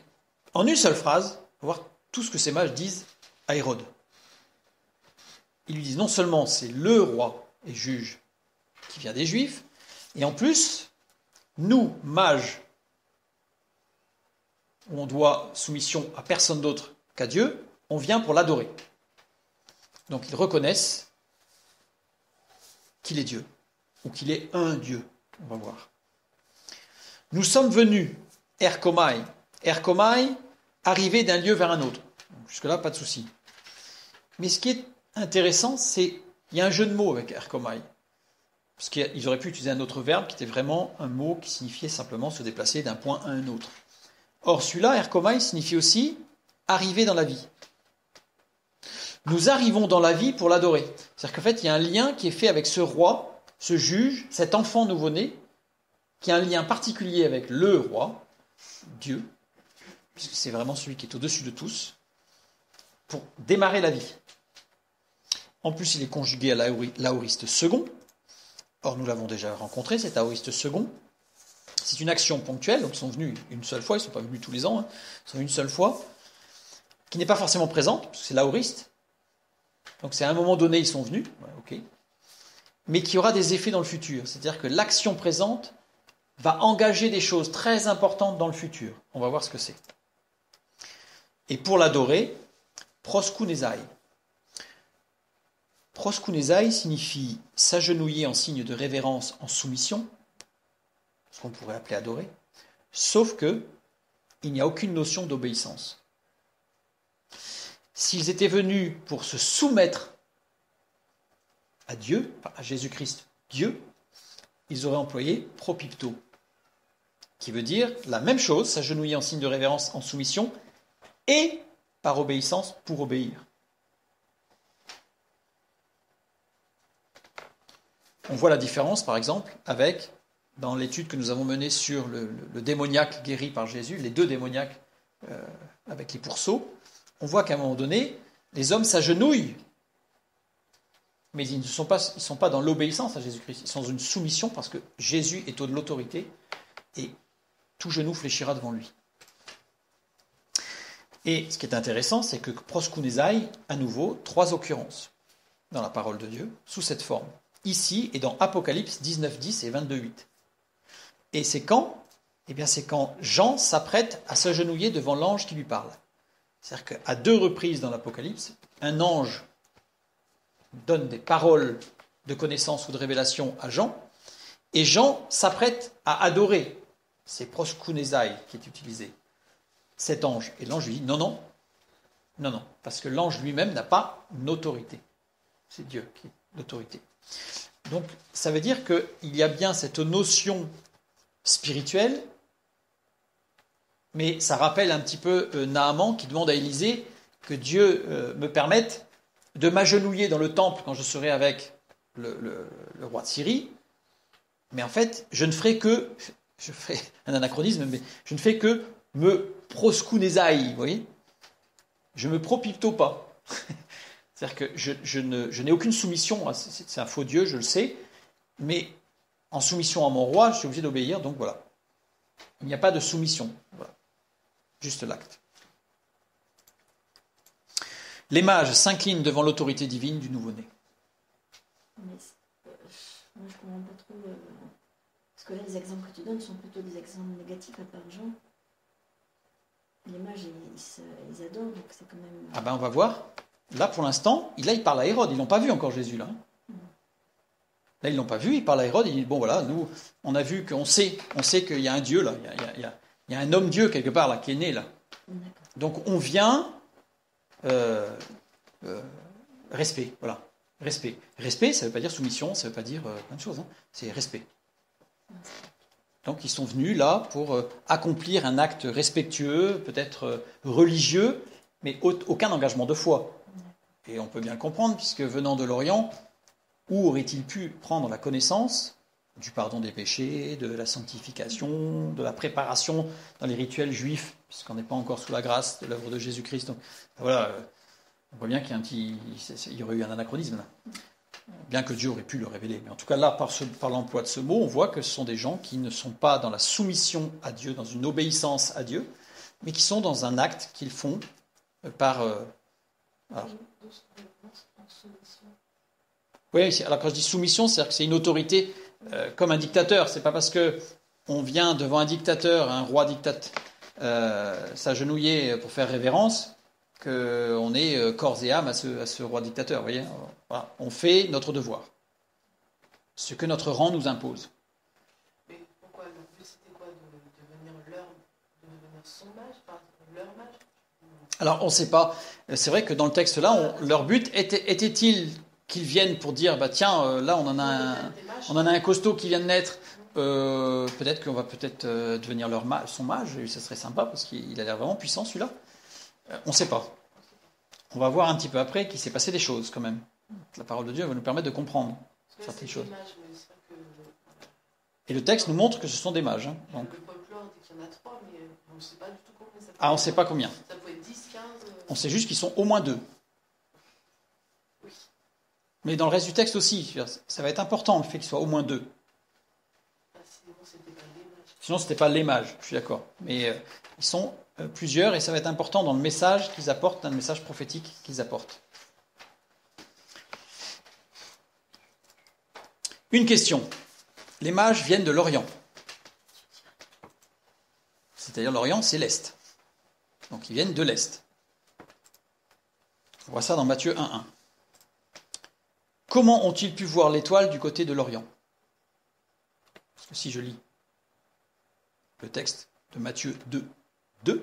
en une seule phrase, on va voir tout ce que ces mages disent à Hérode. Ils lui disent non seulement c'est le roi et juge qui vient des Juifs, et en plus, nous, mages, où on doit soumission à personne d'autre qu'à Dieu, on vient pour l'adorer. Donc ils reconnaissent qu'il est Dieu, ou qu'il est un Dieu. On va voir. Nous sommes venus, erkomai, arriver d'un lieu vers un autre. Jusque-là, pas de souci. Mais ce qui est intéressant, c'est qu'il y a un jeu de mots avec erkomai. Parce qu'ils auraient pu utiliser un autre verbe qui était vraiment un mot qui signifiait simplement se déplacer d'un point à un autre. Or, celui-là, erkomai, signifie aussi arriver dans la vie. Nous arrivons dans la vie pour l'adorer. C'est-à-dire qu'en fait, il y a un lien qui est fait avec ce roi, ce juge, cet enfant nouveau-né, qui a un lien particulier avec le roi, Dieu, puisque c'est vraiment celui qui est au-dessus de tous, pour démarrer la vie. En plus, il est conjugué à l'aoriste second. Or, nous l'avons déjà rencontré, cet aoriste second. C'est une action ponctuelle, donc ils sont venus une seule fois, ils ne sont pas venus tous les ans, hein, ils sont venus une seule fois, qui n'est pas forcément présente, parce que c'est l'aoriste. Donc c'est à un moment donné, ils sont venus, ouais, ok, mais qui aura des effets dans le futur. C'est-à-dire que l'action présente va engager des choses très importantes dans le futur. On va voir ce que c'est. Et pour l'adorer, proskunezai. Proskunezai signifie s'agenouiller en signe de révérence, en soumission, ce qu'on pourrait appeler adorer, sauf que il n'y a aucune notion d'obéissance. S'ils étaient venus pour se soumettre à Dieu, à Jésus-Christ, Dieu, ils auraient employé propipto, qui veut dire la même chose, s'agenouiller en signe de révérence, en soumission, et par obéissance pour obéir. On voit la différence, par exemple, avec, dans l'étude que nous avons menée sur le démoniaque guéri par Jésus, les deux démoniaques avec les pourceaux, on voit qu'à un moment donné, les hommes s'agenouillent, mais ils ne sont pas dans l'obéissance à Jésus-Christ, ils sont dans une soumission parce que Jésus est au de l'autorité et tout genou fléchira devant lui. Et ce qui est intéressant, c'est que proskunezai, à nouveau, 3 occurrences dans la parole de Dieu, sous cette forme. Ici et dans Apocalypse 19:10 et 22:8. Et c'est quand ? Eh bien, c'est quand Jean s'apprête à s'agenouiller devant l'ange qui lui parle. C'est-à-dire qu'à 2 reprises dans l'Apocalypse, un ange donne des paroles de connaissance ou de révélation à Jean, et Jean s'apprête à adorer. C'est proskunezai qui est utilisé, cet ange. Et l'ange lui dit non, parce que l'ange lui-même n'a pas une autorité. C'est Dieu qui est l'autorité. Donc, ça veut dire qu'il y a bien cette notion spirituelle, mais ça rappelle un petit peu Naaman qui demande à Élisée que Dieu me permette de m'agenouiller dans le temple quand je serai avec le roi de Syrie. Mais en fait, je ferai un anachronisme, mais je ne fais que me proskunezai, vous voyez ? Je me propipto pas. C'est-à-dire que je n'ai aucune soumission, c'est un faux Dieu, je le sais, mais en soumission à mon roi, je suis obligé d'obéir, donc voilà. Il n'y a pas de soumission, voilà. Juste l'acte. Les mages s'inclinent devant l'autorité divine du nouveau-né. Mais, moi, je comprends pas trop. Parce que là, les exemples que tu donnes sont plutôt des exemples négatifs à part Jean. Les mages, ils adorent, donc c'est quand même. Ah ben, on va voir. Là, pour l'instant, il parle à Hérode. Ils n'ont pas vu encore Jésus, là. Là, ils ne l'ont pas vu. Il parle à Hérode. Il dit, bon, voilà, nous, on a vu qu'on sait qu'il y a un Dieu, là. Il y a un homme-dieu, quelque part, là, qui est né, là. D'accord. Donc, on vient... respect, voilà. Respect. Respect, ça ne veut pas dire soumission, ça ne veut pas dire plein de choses. Hein. C'est respect. Donc, ils sont venus, là, pour accomplir un acte respectueux, peut-être religieux, mais aucun engagement de foi. Et on peut bien le comprendre, puisque venant de l'Orient, où aurait-il pu prendre la connaissance du pardon des péchés, de la sanctification, de la préparation dans les rituels juifs, puisqu'on n'est pas encore sous la grâce de l'œuvre de Jésus-Christ. Donc voilà, on voit bien qu'il y aurait eu un anachronisme là. Bien que Dieu aurait pu le révéler. Mais en tout cas là, par l'emploi de ce mot, on voit que ce sont des gens qui ne sont pas dans la soumission à Dieu, dans une obéissance à Dieu, mais qui sont dans un acte qu'ils font par... alors. Oui, alors quand je dis soumission, c'est-à-dire que c'est une autorité comme un dictateur. C'est pas parce que on vient devant un dictateur, un roi dictateur, s'agenouiller pour faire révérence, qu'on est corps et âme à ce roi dictateur. Vous voyez, voilà. On fait notre devoir, ce que notre rang nous impose. Mais pourquoi le but c'était quoi de devenir son mage, enfin leur mage? Alors on ne sait pas. C'est vrai que dans le texte là, leur but était-il qu'ils viennent pour dire bah tiens là on en a un costaud qui vient de naître. Peut-être qu'on va devenir son mage, et ça serait sympa parce qu'il a l'air vraiment puissant celui-là. On ne sait pas. On va voir un petit peu après qu'il s'est passé des choses quand même. La parole de Dieu va nous permettre de comprendre certaines choses. Et le texte nous montre que ce sont des mages. Hein, donc. Le folklore dit qu'il y en a 3, mais on ne sait pas du tout combien ça peut être. Ah, on ne sait pas combien. Ça peut être 10, 15... On sait juste qu'ils sont au moins 2. Oui. Mais dans le reste du texte aussi, ça va être important le fait qu'ils soient au moins 2. Sinon, ce n'était pas les mages, je suis d'accord. Mais ils sont plusieurs et ça va être important dans le message qu'ils apportent, dans le message prophétique qu'ils apportent. Une question. Les mages viennent de l'Orient. C'est-à-dire l'Orient, c'est l'Est. Donc ils viennent de l'Est. On voit ça dans Matthieu 1.1. Comment ont-ils pu voir l'étoile du côté de l'Orient? Parce que si je lis le texte de Matthieu 1.2,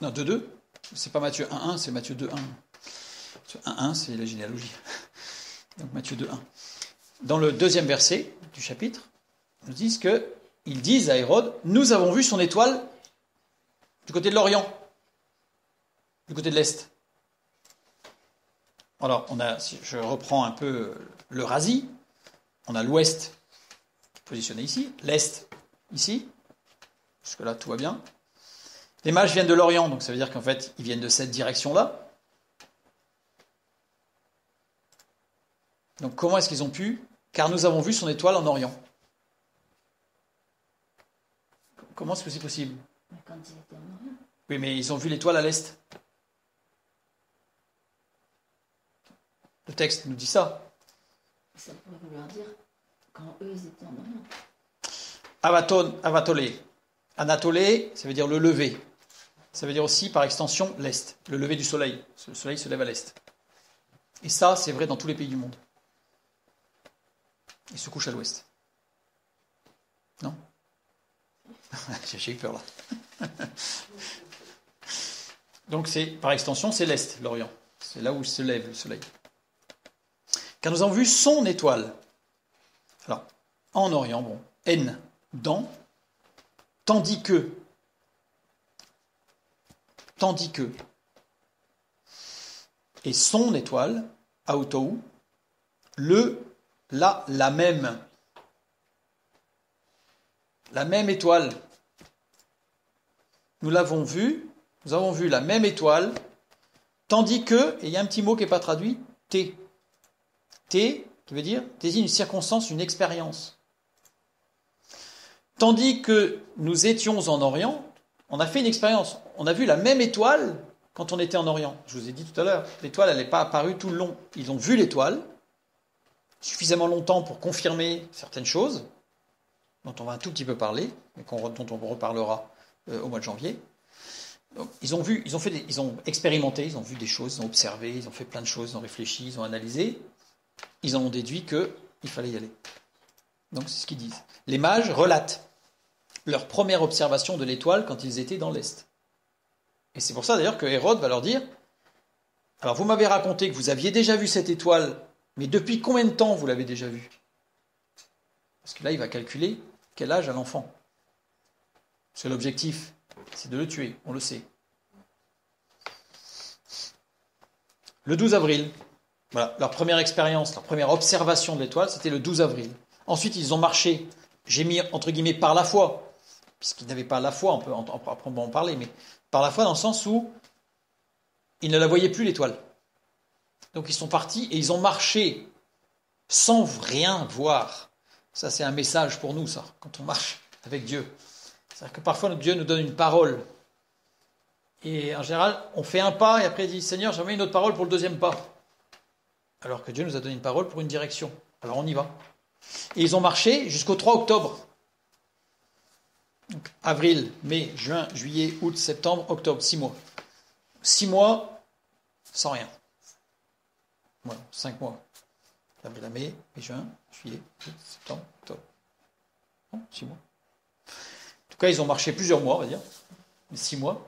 non 2.2, c'est pas Matthieu 1.1, c'est Matthieu 2.1. Matthieu 1.1, c'est la généalogie. Donc Matthieu 2.1. Dans le 2e verset du chapitre, ils disent à Hérode, nous avons vu son étoile du côté de l'Orient, du côté de l'Est. Alors, si je reprends un peu l'Eurasie, on a l'Ouest positionné ici, l'Est ici, jusque-là tout va bien. Les mages viennent de l'Orient, donc ça veut dire qu'en fait, ils viennent de cette direction-là. Donc comment est-ce qu'ils ont pu? Car nous avons vu son étoile en Orient. Comment est-ce que c'est possible? Quand ils étaient en Orient. Oui, mais ils ont vu l'étoile à l'Est. Le texte nous dit ça. Ça pourrait vouloir dire quand eux ils étaient en Orient. Avatolé. Anatolé, ça veut dire le lever. Ça veut dire aussi, par extension, l'Est. Le lever du soleil. Le soleil se lève à l'Est. Et ça, c'est vrai dans tous les pays du monde. Il se couche à l'Ouest. Non? J'ai eu peur là. Donc, par extension, c'est l'Est, l'Orient. C'est là où se lève le soleil. Car nous avons vu son étoile. Alors, en Orient, bon, N, dans, tandis que, et son étoile, autou, la même étoile. Nous avons vu la même étoile, tandis que, et il y a un petit mot qui n'est pas traduit, T. T, qui veut dire, désigne une circonstance, une expérience. Tandis que nous étions en Orient, on a fait une expérience. On a vu la même étoile quand on était en Orient. Je vous ai dit tout à l'heure, l'étoile, elle n'est pas apparue tout le long. Ils ont vu l'étoile suffisamment longtemps pour confirmer certaines choses, dont on va un tout petit peu parler, mais dont on reparlera au mois de janvier. Donc, ils ont expérimenté, ils ont vu des choses, ils ont observé, ils ont fait plein de choses, ils ont réfléchi, ils ont analysé. Ils en ont déduit qu'il fallait y aller. Donc c'est ce qu'ils disent. Les mages relatent leur première observation de l'étoile quand ils étaient dans l'Est. Et c'est pour ça d'ailleurs que Hérode va leur dire, alors vous m'avez raconté que vous aviez déjà vu cette étoile, mais depuis combien de temps vous l'avez déjà vue? Parce que là, il va calculer quel âge a l'enfant. Parce que l'objectif, c'est de le tuer, on le sait. Le 12 avril, Voilà, leur première expérience, leur première observation de l'étoile, c'était le 12 avril. Ensuite, ils ont marché, j'ai mis entre guillemets par la foi, puisqu'ils n'avaient pas la foi, on peut en parler, mais par la foi dans le sens où ils ne la voyaient plus l'étoile. Donc ils sont partis et ils ont marché sans rien voir. Ça, c'est un message pour nous, ça, quand on marche avec Dieu. C'est-à-dire que parfois, Dieu nous donne une parole. Et en général, on fait un pas et après il dit, Seigneur, j'aimerais une autre parole pour le deuxième pas. Alors que Dieu nous a donné une parole pour une direction. Alors on y va. Et ils ont marché jusqu'au 3 octobre. Donc, avril, mai, juin, juillet, août, septembre, octobre, 6 mois. 6 mois sans rien. Voilà, 5 mois. Avril à mai, juin, juillet, août, septembre, octobre. Non, 6 mois. En tout cas, ils ont marché plusieurs mois, on va dire. 6 mois.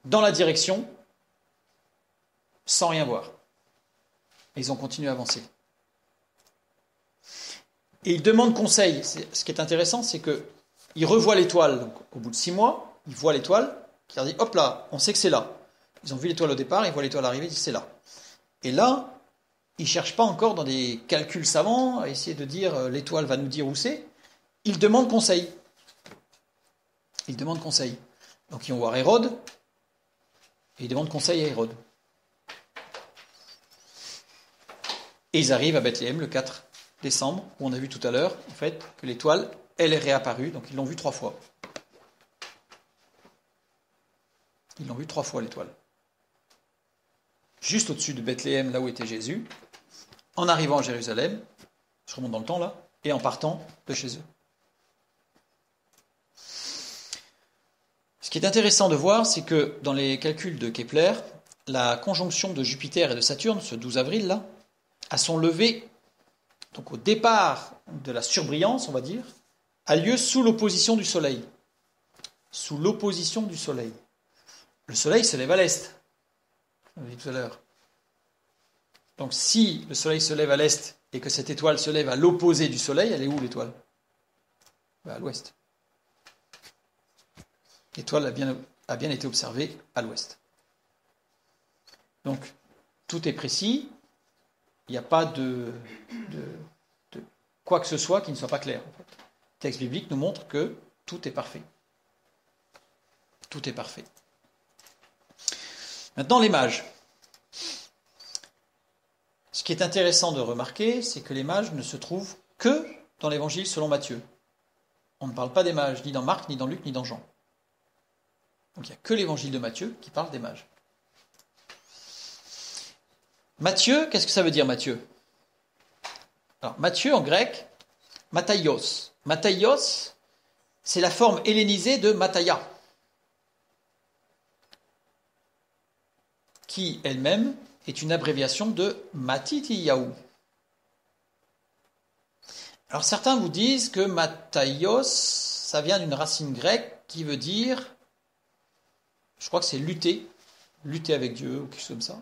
Dans la direction, sans rien voir. Et ils ont continué à avancer. Et ils demandent conseil. Ce qui est intéressant, c'est qu'ils revoient l'étoile. Donc, au bout de 6 mois, ils voient l'étoile, qui leur dit, hop là, on sait que c'est là. Ils ont vu l'étoile au départ, ils voient l'étoile arriver, ils disent, c'est là. Et là, ils ne cherchent pas encore dans des calculs savants à essayer de dire, l'étoile va nous dire où c'est. Ils demandent conseil. Ils demandent conseil. Donc, ils vont voir Hérode, et ils demandent conseil à Hérode. Et ils arrivent à Bethléem le 4 décembre, où on a vu tout à l'heure, en fait, que l'étoile, elle est réapparue, donc ils l'ont vue 3 fois. Ils l'ont vue 3 fois, l'étoile. Juste au-dessus de Bethléem, là où était Jésus, en arrivant à Jérusalem, je remonte dans le temps là, et en partant de chez eux. Ce qui est intéressant de voir, c'est que dans les calculs de Kepler, la conjonction de Jupiter et de Saturne, ce 12 avril là, à son lever, donc au départ de la surbrillance, on va dire, a lieu sous l'opposition du Soleil. Sous l'opposition du Soleil. Le Soleil se lève à l'est, on l'a dit tout à l'heure. Donc si le Soleil se lève à l'est et que cette étoile se lève à l'opposé du Soleil, elle est où l'étoile ? À l'ouest. L'étoile a bien été observée à l'ouest. Donc tout est précis. Il n'y a pas de quoi que ce soit qui ne soit pas clair. Le texte biblique nous montre que tout est parfait. Tout est parfait. Maintenant, les mages. Ce qui est intéressant de remarquer, c'est que les mages ne se trouvent que dans l'évangile selon Matthieu. On ne parle pas des mages ni dans Marc, ni dans Luc, ni dans Jean. Donc il n'y a que l'évangile de Matthieu qui parle des mages. Matthieu, qu'est-ce que ça veut dire Matthieu ? Alors Matthieu en grec, Mattaios. Mattaios, c'est la forme hellénisée de Mattaïa, qui elle-même est une abréviation de Matityahu. Alors certains vous disent que Mattaios, ça vient d'une racine grecque qui veut dire, je crois que c'est lutter avec Dieu ou quelque chose comme ça.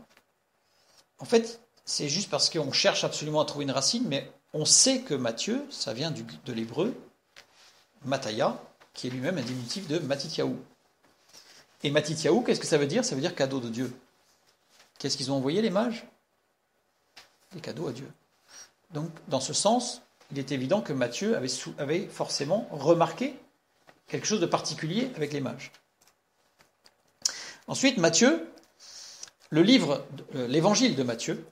En fait, c'est juste parce qu'on cherche absolument à trouver une racine, mais on sait que Matthieu, ça vient de l'hébreu, Mattaïa, qui est lui-même un diminutif de Matityahu. Et Matityahu, qu'est-ce que ça veut dire ? Ça veut dire cadeau de Dieu. Qu'est-ce qu'ils ont envoyé, les mages ? Des cadeaux à Dieu. Donc, dans ce sens, il est évident que Matthieu avait forcément remarqué quelque chose de particulier avec les mages. Ensuite, Matthieu, l'évangile de Matthieu,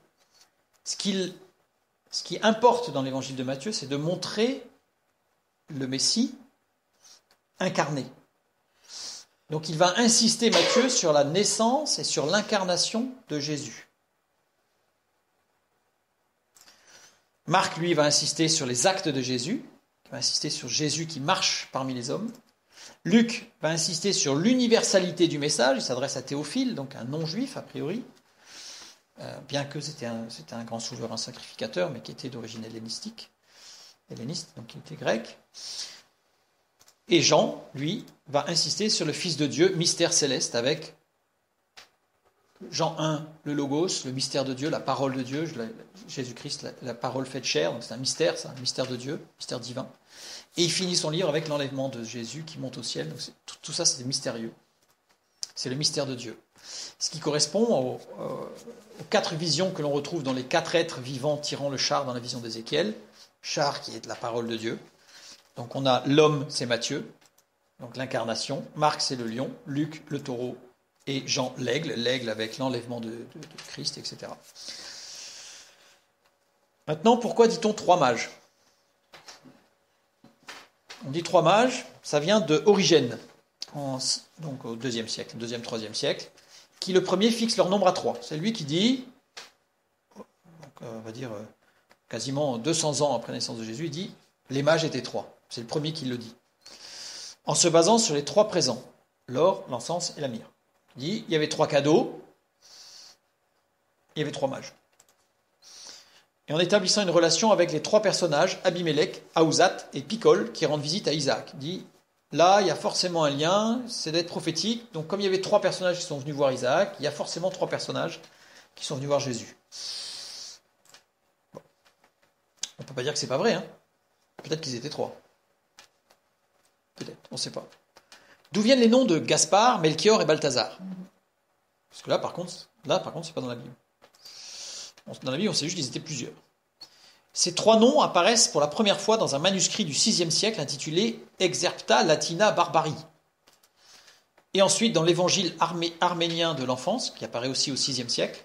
ce qui importe dans l'évangile de Matthieu, c'est de montrer le Messie incarné. Donc il va insister, Matthieu, sur la naissance et sur l'incarnation de Jésus. Marc, lui, va insister sur les actes de Jésus, il va insister sur Jésus qui marche parmi les hommes. Luc va insister sur l'universalité du message, il s'adresse à Théophile, donc un non-juif a priori, bien que c'était un grand souverain sacrificateur, mais qui était d'origine helléniste, donc il était grec. Et Jean, lui, va insister sur le Fils de Dieu, mystère céleste, avec Jean 1, le Logos, le mystère de Dieu, la parole de Dieu, Jésus-Christ, la parole faite chair, donc c'est un mystère de Dieu, mystère divin. Et il finit son livre avec l'enlèvement de Jésus qui monte au ciel. Donc tout ça, c'est mystérieux. C'est le mystère de Dieu. Ce qui correspond aux 4 visions que l'on retrouve dans les 4 êtres vivants tirant le char dans la vision d'Ézéchiel. Char qui est la parole de Dieu. Donc on a l'homme, c'est Matthieu, donc l'incarnation. Marc, c'est le lion. Luc, le taureau. Et Jean, l'aigle avec l'enlèvement de Christ, etc. Maintenant, pourquoi dit-on 3 mages ? On dit 3 mages, ça vient de Origène, donc au 2e siècle, 2e, 3e siècle, qui le premier fixe leur nombre à 3. C'est lui qui dit, donc, on va dire quasiment 200 ans après la naissance de Jésus, il dit les mages étaient 3. C'est le premier qui le dit. En se basant sur les 3 présents, l'or, l'encens et la myrrhe. Il dit il y avait 3 cadeaux, il y avait 3 mages. Et en établissant une relation avec les 3 personnages, Abimélec, Ahuzat et Picol, qui rendent visite à Isaac. Il dit là, il y a forcément un lien, c'est d'être prophétique. Donc, comme il y avait 3 personnages qui sont venus voir Isaac, il y a forcément 3 personnages qui sont venus voir Jésus. Bon. On ne peut pas dire que c'est pas vrai, hein. Peut-être qu'ils étaient 3. Peut-être, on ne sait pas. D'où viennent les noms de Gaspard, Melchior et Balthazar ? Parce que là, par contre, c'est pas dans la Bible. Dans la Bible, on sait juste qu'ils étaient plusieurs. Ces 3 noms apparaissent pour la première fois dans un manuscrit du VIe siècle intitulé Excerpta Latina Barbari. Et ensuite dans l'évangile arménien de l'enfance, qui apparaît aussi au VIe siècle,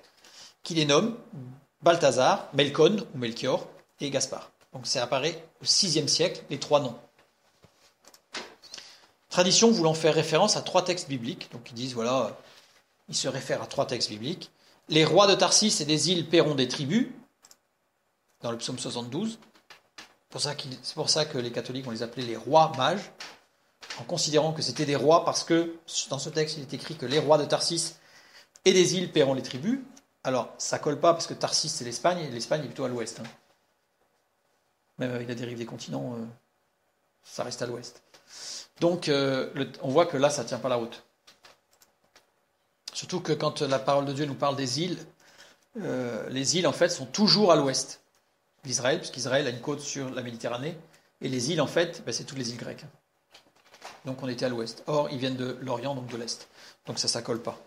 qui les nomme Balthazar, Melkon ou Melchior et Gaspard. Donc ça apparaît au VIe siècle, les 3 noms. Tradition voulant faire référence à 3 textes bibliques, donc ils disent voilà, ils se réfèrent à 3 textes bibliques. Les rois de Tarsis et des îles paieront des tribus, dans le psaume 72. C'est pour ça que les catholiques, on les appelait les rois mages, en considérant que c'était des rois, parce que dans ce texte, il est écrit que les rois de Tarsis et des îles paieront les tribus. Alors, ça colle pas, parce que Tarsis, c'est l'Espagne, et l'Espagne est plutôt à l'ouest. Hein. Même avec la dérive des continents, ça reste à l'ouest. Donc, on voit que là, ça ne tient pas la route. Surtout que quand la parole de Dieu nous parle des îles, les îles, en fait, sont toujours à l'ouest d'Israël, puisqu'Israël a une côte sur la Méditerranée, et les îles, en fait, c'est toutes les îles grecques. Donc, on était à l'ouest. Or, ils viennent de l'Orient, donc de l'Est. Donc, ça ne colle pas.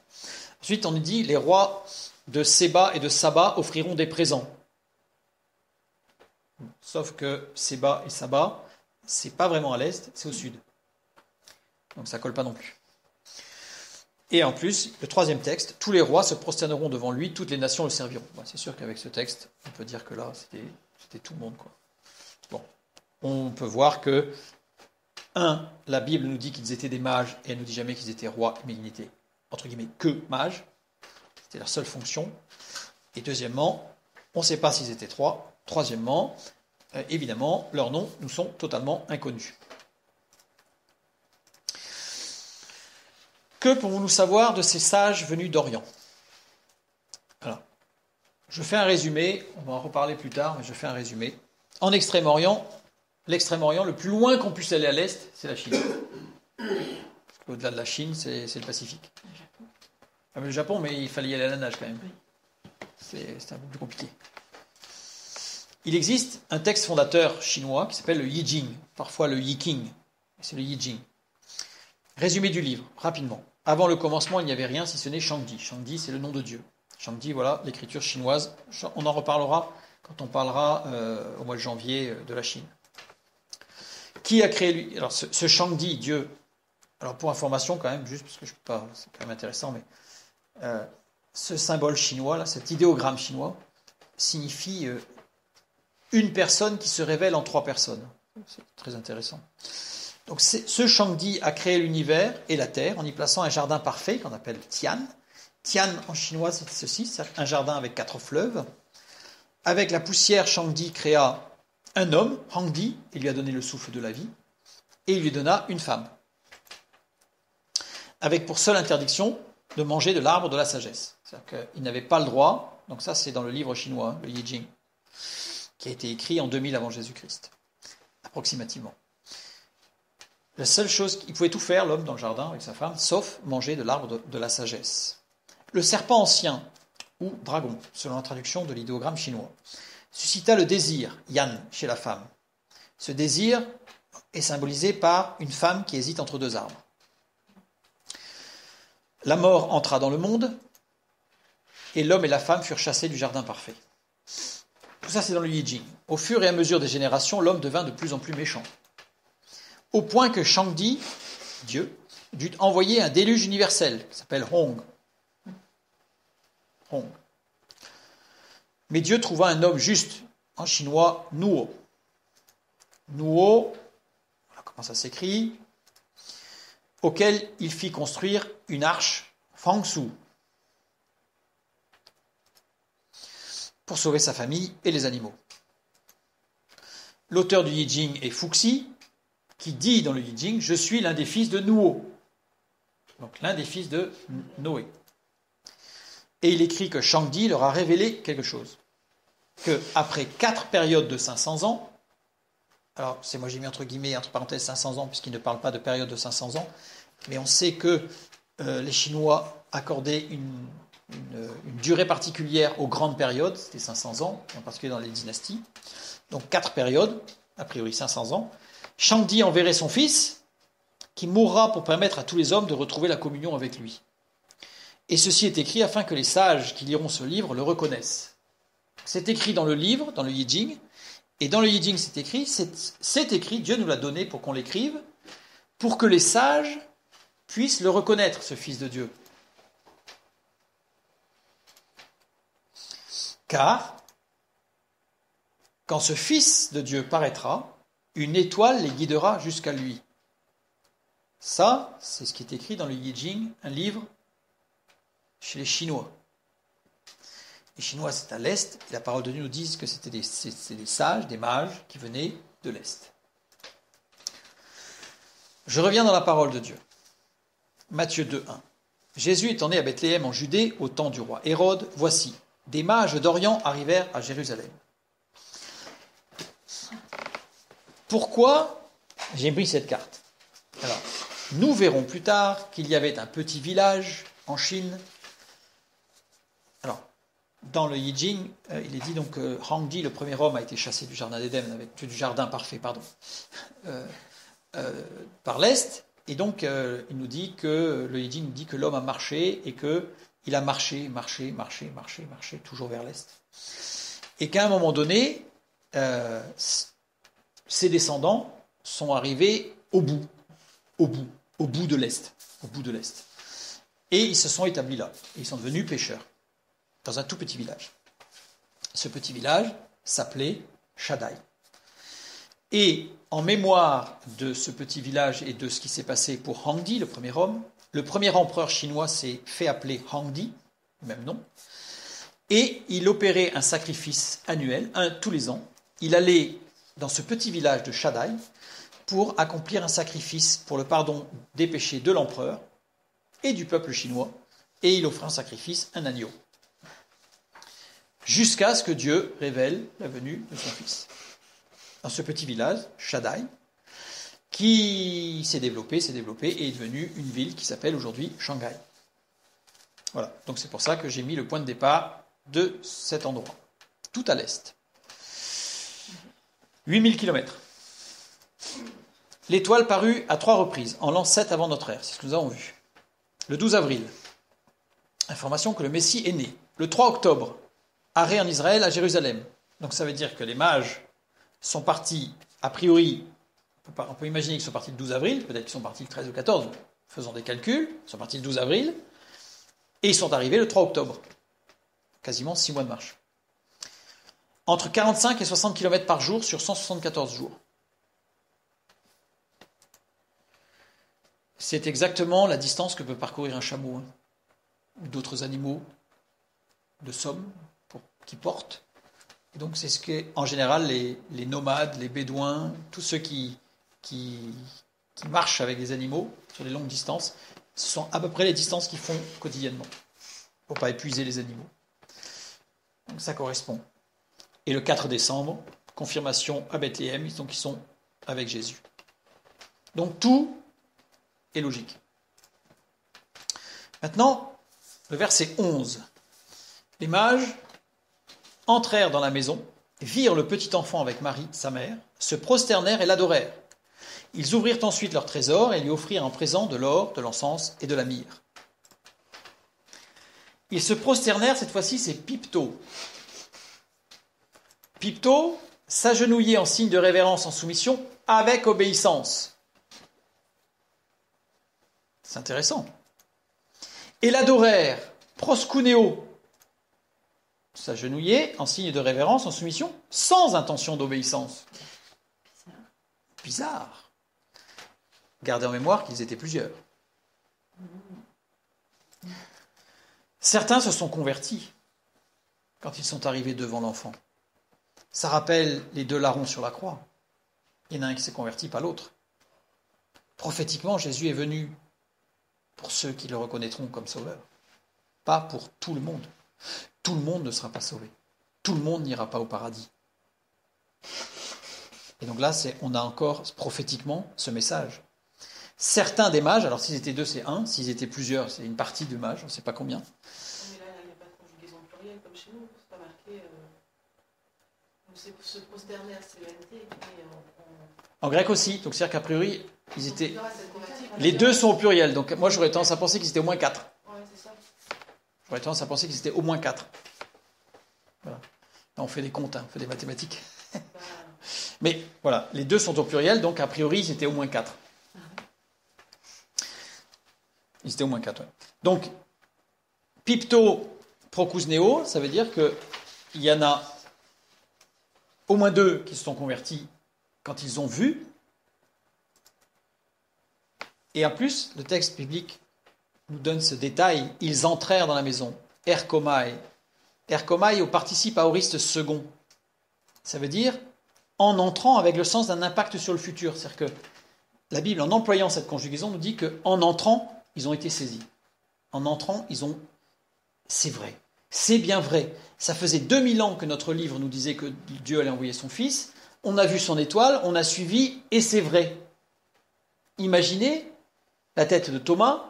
Ensuite, on nous dit, les rois de Séba et de Saba offriront des présents. Sauf que Séba et Saba, c'est pas vraiment à l'est, c'est au sud. Donc, ça ne colle pas non plus. Et en plus, le 3e texte, tous les rois se prosterneront devant lui, toutes les nations le serviront. Bon, c'est sûr qu'avec ce texte, on peut dire que là, c'était tout le monde, quoi. Bon, on peut voir que, la Bible nous dit qu'ils étaient des mages, et elle nous dit jamais qu'ils étaient rois, mais ils n'étaient, entre guillemets, que mages. C'était leur seule fonction. Et deuxièmement, on ne sait pas s'ils étaient 3. Troisièmement, évidemment, leurs noms nous sont totalement inconnus. Que pouvons-nous savoir de ces sages venus d'Orient ? Alors, je fais un résumé, on va en reparler plus tard, mais je fais un résumé. En Extrême-Orient, l'Extrême-Orient, le plus loin qu'on puisse aller à l'Est, c'est la Chine. Au-delà de la Chine, c'est le Pacifique. Le Japon, mais il fallait y aller à la nage quand même. C'est un peu plus compliqué. Il existe un texte fondateur chinois qui s'appelle le Yijing, parfois le Yiking. C'est le Yijing. Résumé du livre, rapidement. Avant le commencement, il n'y avait rien si ce n'est Shangdi. Shangdi, c'est le nom de Dieu. Shangdi, voilà, l'écriture chinoise. On en reparlera quand on parlera au mois de janvier de la Chine. Qui a créé lui ? Alors, ce Shangdi, Dieu. Alors, pour information, quand même, juste parce que je peux pas, c'est quand même intéressant, mais ce symbole chinois, là, cet idéogramme chinois, signifie une personne qui se révèle en 3 personnes. C'est très intéressant. Donc ce Shangdi a créé l'univers et la terre en y plaçant un jardin parfait qu'on appelle Tian. Tian en chinois c'est ceci, c'est un jardin avec 4 fleuves. Avec la poussière, Shangdi créa un homme, Hangdi, et lui a donné le souffle de la vie, et il lui donna une femme. Avec pour seule interdiction de manger de l'arbre de la sagesse. C'est-à-dire qu'il n'avait pas le droit, donc ça c'est dans le livre chinois, le Yijing, qui a été écrit en 2000 avant Jésus-Christ, approximativement. La seule chose, il pouvait tout faire, l'homme, dans le jardin avec sa femme, sauf manger de l'arbre de la sagesse. Le serpent ancien, ou dragon, selon la traduction de l'idéogramme chinois, suscita le désir, yan, chez la femme. Ce désir est symbolisé par une femme qui hésite entre 2 arbres. la mort entra dans le monde, et l'homme et la femme furent chassés du jardin parfait. Tout ça, c'est dans le Yi Jing. Au fur et à mesure des générations, l'homme devint de plus en plus méchant. Au point que Shangdi, Dieu, dut envoyer un déluge universel, qui s'appelle Hong. Hong. Mais Dieu trouva un homme juste, en chinois, Nuo. Nuo, voilà comment ça s'écrit, auquel il fit construire une arche, Fangsu, pour sauver sa famille et les animaux. L'auteur du Yi Jing est Fuxi, qui dit dans le Yi Jing, je suis l'un des fils de Nuo. Donc l'un des fils de Noé. Et il écrit que Shangdi leur a révélé quelque chose. Qu'après 4 périodes de 500 ans, alors moi j'ai mis entre guillemets, entre parenthèses 500 ans, puisqu'il ne parle pas de période de 500 ans, mais on sait que les Chinois accordaient une durée particulière aux grandes périodes, c'était 500 ans, en particulier dans les dynasties. Donc 4 périodes, a priori 500 ans. Shangdi enverrait son fils, qui mourra pour permettre à tous les hommes de retrouver la communion avec lui. Et ceci est écrit afin que les sages qui liront ce livre le reconnaissent. C'est écrit dans le livre, dans le Yi Jing, et dans le Yi Jing c'est écrit, Dieu nous l'a donné pour qu'on l'écrive, pour que les sages puissent le reconnaître, ce Fils de Dieu. Car, quand ce Fils de Dieu paraîtra, une étoile les guidera jusqu'à lui. Ça, c'est ce qui est écrit dans le Yi Jing, un livre chez les Chinois. Les Chinois, c'est à l'Est, et la parole de Dieu nous dit que c'était des sages, des mages qui venaient de l'Est. Je reviens dans la parole de Dieu. Matthieu 2,1. Jésus étant né à Bethléem en Judée, au temps du roi Hérode, voici, des mages d'Orient arrivèrent à Jérusalem. Pourquoi j'ai pris cette carte? Alors, nous verrons plus tard qu'il y avait un petit village en Chine. Alors, dans le Yi Jing, il est dit donc que Hangdi, le premier homme, a été chassé du jardin d'Éden, du jardin parfait, par l'Est. Et donc, il nous dit que le Yi Jing nous dit que l'homme a marché et qu'il a marché, toujours vers l'Est. Et qu'à un moment donné, ses descendants sont arrivés au bout de l'Est. Et ils se sont établis là. Et ils sont devenus pêcheurs, dans un tout petit village. Ce petit village s'appelait Shaddai. Et en mémoire de ce petit village et de ce qui s'est passé pour Hangdi, le premier homme, le premier empereur chinois s'est fait appeler Hangdi, même nom, et il opérait un sacrifice annuel, tous les ans. Il allait dans ce petit village de Shaddai pour accomplir un sacrifice pour le pardon des péchés de l'empereur et du peuple chinois, et il offrait un sacrifice, un agneau, jusqu'à ce que Dieu révèle la venue de son Fils. Dans ce petit village, Shaddai, qui s'est développé et est devenu une ville qui s'appelle aujourd'hui Shanghai. Voilà, donc c'est pour ça que j'ai mis le point de départ de cet endroit, tout à l'est. 8000 km. L'étoile parut à 3 reprises, en l'an 7 avant notre ère, c'est ce que nous avons vu. Le 12 avril, information que le Messie est né. Le 3 octobre, arrêt en Israël à Jérusalem. Donc ça veut dire que les mages sont partis, a priori, on peut imaginer qu'ils sont partis le 12 avril, peut-être qu'ils sont partis le 13 ou 14, faisons des calculs, ils sont partis le 12 avril, et ils sont arrivés le 3 octobre. Quasiment 6 mois de marche. Entre 45 et 60 km par jour sur 174 jours. C'est exactement la distance que peut parcourir un chameau, ou d'autres animaux de somme qui portent. Et donc c'est ce que, en général, les nomades, les bédouins, tous ceux qui marchent avec des animaux sur des longues distances, ce sont à peu près les distances qu'ils font quotidiennement, pour ne pas épuiser les animaux. Donc ça correspond. Et le 4 décembre, confirmation à Bethléem, donc ils sont avec Jésus. Donc tout est logique. Maintenant, le verset 11. Les mages entrèrent dans la maison, virent le petit enfant avec Marie, sa mère, se prosternèrent et l'adorèrent. Ils ouvrirent ensuite leur trésor et lui offrirent en présent de l'or, de l'encens et de la myrrhe. Ils se prosternèrent, cette fois-ci, c'est pipto. Pipto, s'agenouiller en signe de révérence, en soumission, avec obéissance. C'est intéressant. Et l'adorèrent, proskuneo, s'agenouiller en signe de révérence, en soumission, sans intention d'obéissance. Bizarre. Gardez en mémoire qu'ils étaient plusieurs. Certains se sont convertis quand ils sont arrivés devant l'enfant. Ça rappelle les deux larrons sur la croix. Il y en a un qui s'est converti, pas l'autre. Prophétiquement, Jésus est venu pour ceux qui le reconnaîtront comme sauveur, pas pour tout le monde. Tout le monde ne sera pas sauvé. Tout le monde n'ira pas au paradis. Et donc là, on a encore prophétiquement ce message. Certains des mages, alors s'ils étaient deux, c'est un, s'ils étaient plusieurs, c'est une partie du mage, on ne sait pas combien. Mais là, il n'y a pas de conjugaison plurielle comme chez nous, c'est pas marqué. C'est se prosterner, c'est l'NT. En grec aussi, donc c'est-à-dire qu'a priori, ils étaient. Les deux sont au pluriel, donc moi j'aurais tendance à penser qu'ils étaient au moins 4. Ouais, c'est ça. J'aurais tendance à penser qu'ils étaient au moins 4. Voilà. Là, on fait des comptes, on fait des mathématiques. Mais voilà, les deux sont au pluriel, donc a priori, ils étaient au moins 4. Ils étaient au moins 4, ouais. Donc, pipto prokousneo, ça veut dire qu'il y en a au moins 2 qui se sont convertis quand ils ont vu. Et en plus, le texte biblique nous donne ce détail. Ils entrèrent dans la maison. Erkomai. Erkomai au participe aoriste second. Ça veut dire en entrant avec le sens d'un impact sur le futur. C'est-à-dire que la Bible, en employant cette conjugaison, nous dit qu'en entrant, ils ont été saisis. En entrant, c'est vrai. C'est bien vrai. Ça faisait 2000 ans que notre livre nous disait que Dieu allait envoyer son Fils. On a vu son étoile, on a suivi, et c'est vrai. Imaginez la tête de Thomas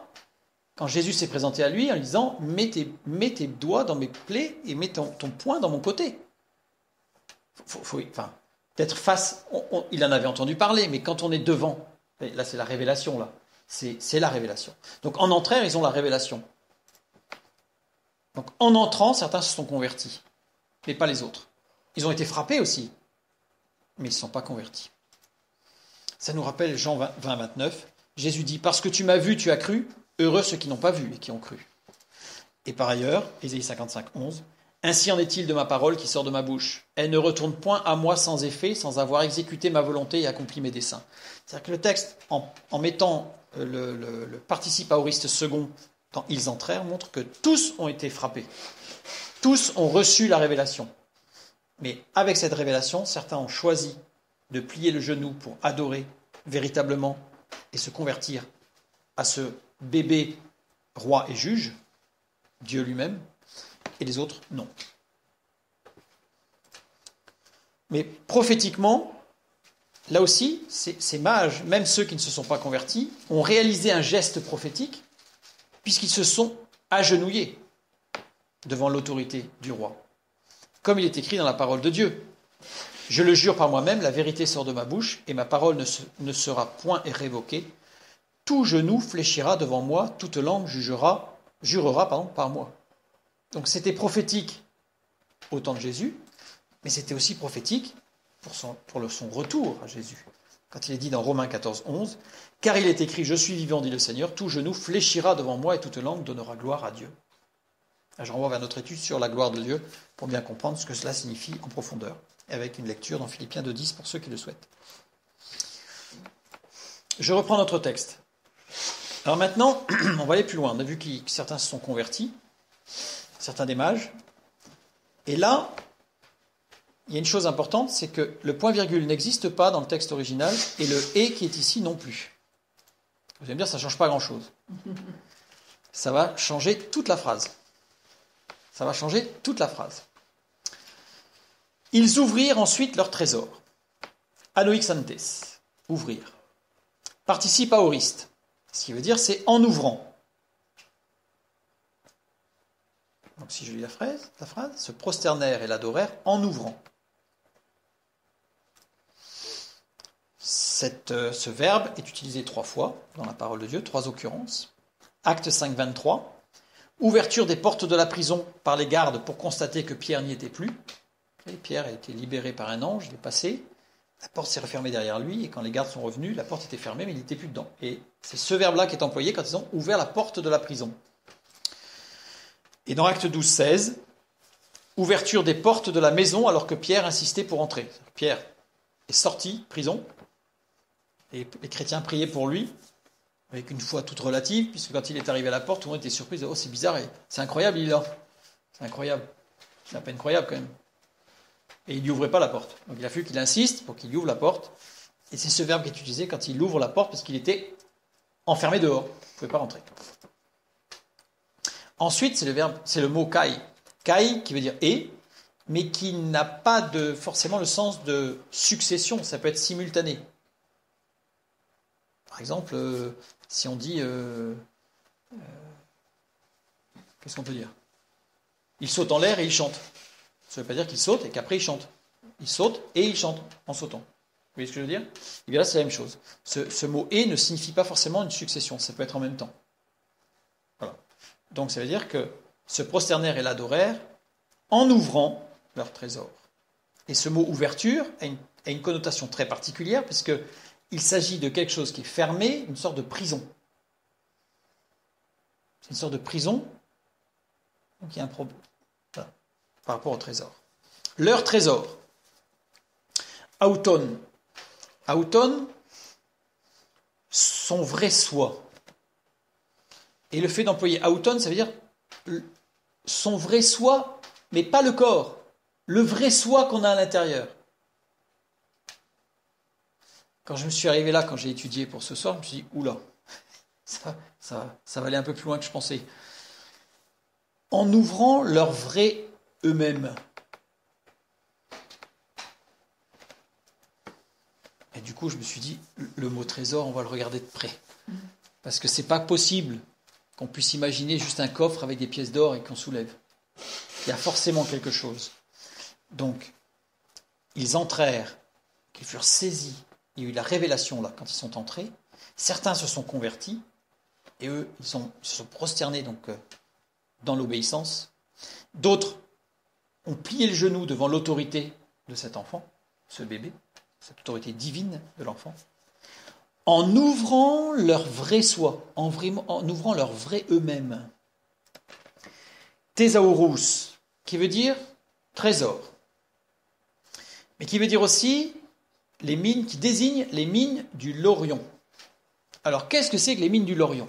quand Jésus s'est présenté à lui en lui disant « Mets tes doigts dans mes plaies et mets ton poing dans mon côté. » D'être face, il en avait entendu parler, mais quand on est devant, là c'est la révélation, là. C'est la révélation. Donc en entrant, ils ont la révélation. Donc en entrant, certains se sont convertis, mais pas les autres. Ils ont été frappés aussi, mais ils ne sont pas convertis. Ça nous rappelle Jean 20, 29. Jésus dit « Parce que tu m'as vu, tu as cru, heureux ceux qui n'ont pas vu et qui ont cru. » Et par ailleurs, Ésaïe 55, 11, « Ainsi en est-il de ma parole qui sort de ma bouche. Elle ne retourne point à moi sans effet, sans avoir exécuté ma volonté et accompli mes desseins. » C'est-à-dire que le texte, en mettant le participe aoriste second dans « ils entrèrent », montre que tous ont été frappés. Tous ont reçu la révélation. Mais avec cette révélation, certains ont choisi de plier le genou pour adorer véritablement et se convertir à ce bébé roi et juge, Dieu lui-même, et les autres, non. Mais prophétiquement, là aussi, ces mages, même ceux qui ne se sont pas convertis, ont réalisé un geste prophétique puisqu'ils se sont agenouillés devant l'autorité du roi. Comme il est écrit dans la parole de Dieu. « Je le jure par moi-même, la vérité sort de ma bouche, et ma parole ne sera point révoquée. Tout genou fléchira devant moi, toute langue jurera par moi. » Donc c'était prophétique au temps de Jésus, mais c'était aussi prophétique pour son retour à Jésus. Quand il est dit dans Romains 14, 11, « Car il est écrit, je suis vivant, dit le Seigneur, tout genou fléchira devant moi, et toute langue donnera gloire à Dieu. » Là, je renvoie vers notre étude sur la gloire de Dieu pour bien comprendre ce que cela signifie en profondeur, et avec une lecture dans Philippiens 2.10 pour ceux qui le souhaitent. Je reprends notre texte. Alors maintenant, on va aller plus loin. On a vu que certains se sont convertis, certains des mages. Et là, il y a une chose importante, c'est que le point-virgule n'existe pas dans le texte original, et le « et » qui est ici non plus. Vous allez me dire, ça ne change pas grand-chose. Ça va changer toute la phrase. Ça va changer toute la phrase. Ils ouvrirent ensuite leur trésor. Anoixantes, ouvrir. Participe aoriste, ce qui veut dire c'est en ouvrant. Donc si je lis la phrase, se prosternèrent et l'adorèrent en ouvrant. Ce verbe est utilisé 3 fois dans la parole de Dieu, 3 occurrences. Acte 5, 23. Ouverture des portes de la prison par les gardes pour constater que Pierre n'y était plus. Et Pierre a été libéré par un ange, il est passé, la porte s'est refermée derrière lui, et quand les gardes sont revenus, la porte était fermée, mais il n'était plus dedans. Et c'est ce verbe-là qui est employé quand ils ont ouvert la porte de la prison. Et dans Acte 12, 16, ouverture des portes de la maison alors que Pierre insistait pour entrer. Pierre est sorti, prison, et les chrétiens priaient pour lui, avec une foi toute relative, puisque quand il est arrivé à la porte, tout le monde était surpris, oh c'est bizarre, c'est incroyable, il est là. C'est incroyable. C'est à peine croyable quand même. Et il n'y ouvrait pas la porte. Donc il a fallu qu'il insiste pour qu'il ouvre la porte. Et c'est ce verbe qui est utilisé quand il ouvre la porte, parce qu'il était enfermé dehors. Il ne pouvait pas rentrer. Ensuite, c'est le mot kai. Kai qui veut dire et, mais qui n'a pas forcément le sens de succession. Ça peut être simultané. Par exemple, si on dit... qu'est-ce qu'on peut dire? Il saute en l'air et il chante. Ça ne veut pas dire qu'il saute et qu'après il chante. Il saute et il chante en sautant. Vous voyez ce que je veux dire? Et bien là, c'est la même chose. Ce mot « et » ne signifie pas forcément une succession. Ça peut être en même temps. Voilà. Donc ça veut dire que se prosternèrent et l'adorèrent en ouvrant leur trésor. Et ce mot « ouverture » a une connotation très particulière puisqu'il s'agit de quelque chose qui est fermé, une sorte de prison. C'est une sorte de prison. Donc il y a un problème. Voilà. Par rapport au trésor. Leur trésor. Auton. Auton, son vrai soi. Et le fait d'employer auton, ça veut dire son vrai soi, mais pas le corps. Le vrai soi qu'on a à l'intérieur. Quand je me suis arrivé là, quand j'ai étudié pour ce soir, je me suis dit, oula, ça va aller un peu plus loin que je pensais. En ouvrant leur vrai eux-mêmes. Et du coup, je me suis dit, le mot trésor, on va le regarder de près. Parce que c'est pas possible qu'on puisse imaginer juste un coffre avec des pièces d'or et qu'on soulève. Il y a forcément quelque chose. Donc, ils entrèrent, qu'ils furent saisis. Il y a eu la révélation là, quand ils sont entrés. Certains se sont convertis, et eux, ils se sont prosternés donc, dans l'obéissance. D'autres ont plié le genou devant l'autorité de cet enfant, ce bébé, cette autorité divine de l'enfant, en ouvrant leur vrai soi, en ouvrant leur vrai eux-mêmes. Thésaurus, qui veut dire trésor, mais qui veut dire aussi les mines, qui désignent les mines du Laurion. Alors, qu'est-ce que c'est que les mines du Laurion?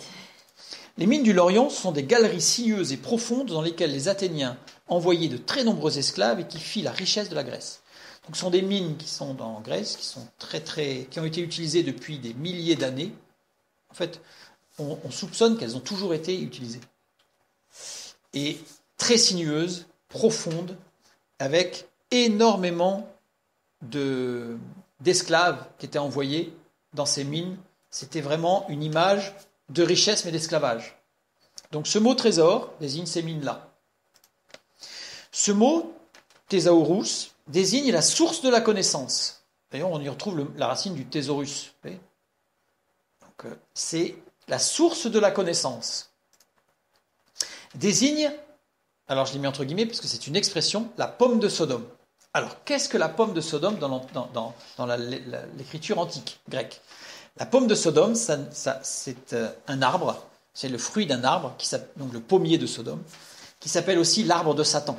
Les mines du Laurion sont des galeries sinueuses et profondes dans lesquelles les Athéniens envoyaient de très nombreux esclaves et qui fient la richesse de la Grèce. Donc, ce sont des mines qui sont en Grèce, qui ont été utilisées depuis des milliers d'années. En fait, on soupçonne qu'elles ont toujours été utilisées. Et très sinueuses, profondes, avec énormément d'esclaves qui étaient envoyés dans ces mines. C'était vraiment une image de richesse mais d'esclavage. Donc ce mot trésor désigne ces mines-là. Ce mot thésaurus désigne la source de la connaissance. D'ailleurs, on y retrouve la racine du thésaurus. Donc c'est la source de la connaissance. Désigne, alors je l'ai mis entre guillemets parce que c'est une expression, la pomme de Sodome. Alors, qu'est-ce que la pomme de Sodome dans l'écriture antique grecque? La pomme de Sodome, c'est un arbre, c'est le fruit d'un arbre, donc le pommier de Sodome, qui s'appelle aussi l'arbre de Satan,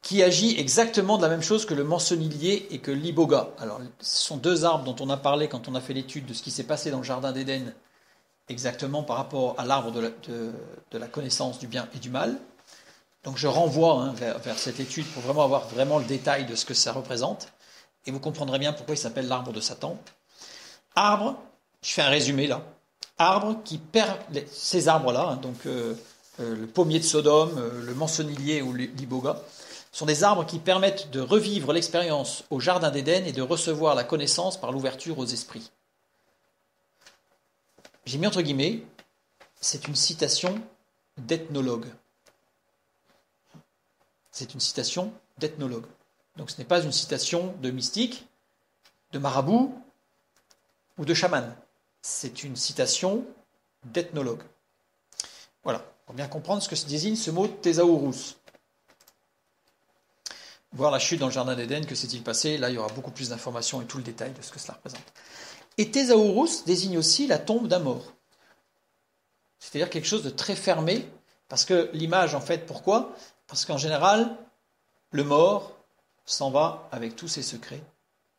qui agit exactement de la même chose que le mançonnier et que l'iboga. Alors, ce sont deux arbres dont on a parlé quand on a fait l'étude de ce qui s'est passé dans le jardin d'Éden, exactement par rapport à l'arbre de la connaissance du bien et du mal. Donc je renvoie vers cette étude pour vraiment avoir vraiment le détail de ce que ça représente. Et vous comprendrez bien pourquoi il s'appelle l'arbre de Satan. Arbre, je fais un résumé là. Arbre qui perd ces arbres-là, donc le pommier de Sodome, le mançonnier ou l'iboga, sont des arbres qui permettent de revivre l'expérience au jardin d'Éden et de recevoir la connaissance par l'ouverture aux esprits. J'ai mis entre guillemets, c'est une citation d'ethnologue. C'est une citation d'ethnologue. Donc ce n'est pas une citation de mystique, de marabout ou de chaman. C'est une citation d'ethnologue. Voilà, pour bien comprendre ce que désigne ce mot thésaurus. Voir la chute dans le jardin d'Éden, que s'est-il passé? Là, il y aura beaucoup plus d'informations et tout le détail de ce que cela représente. Et thésaurus désigne aussi la tombe d'un mort. C'est-à-dire quelque chose de très fermé, parce que l'image, en fait, pourquoi? Parce qu'en général, le mort s'en va avec tous ses secrets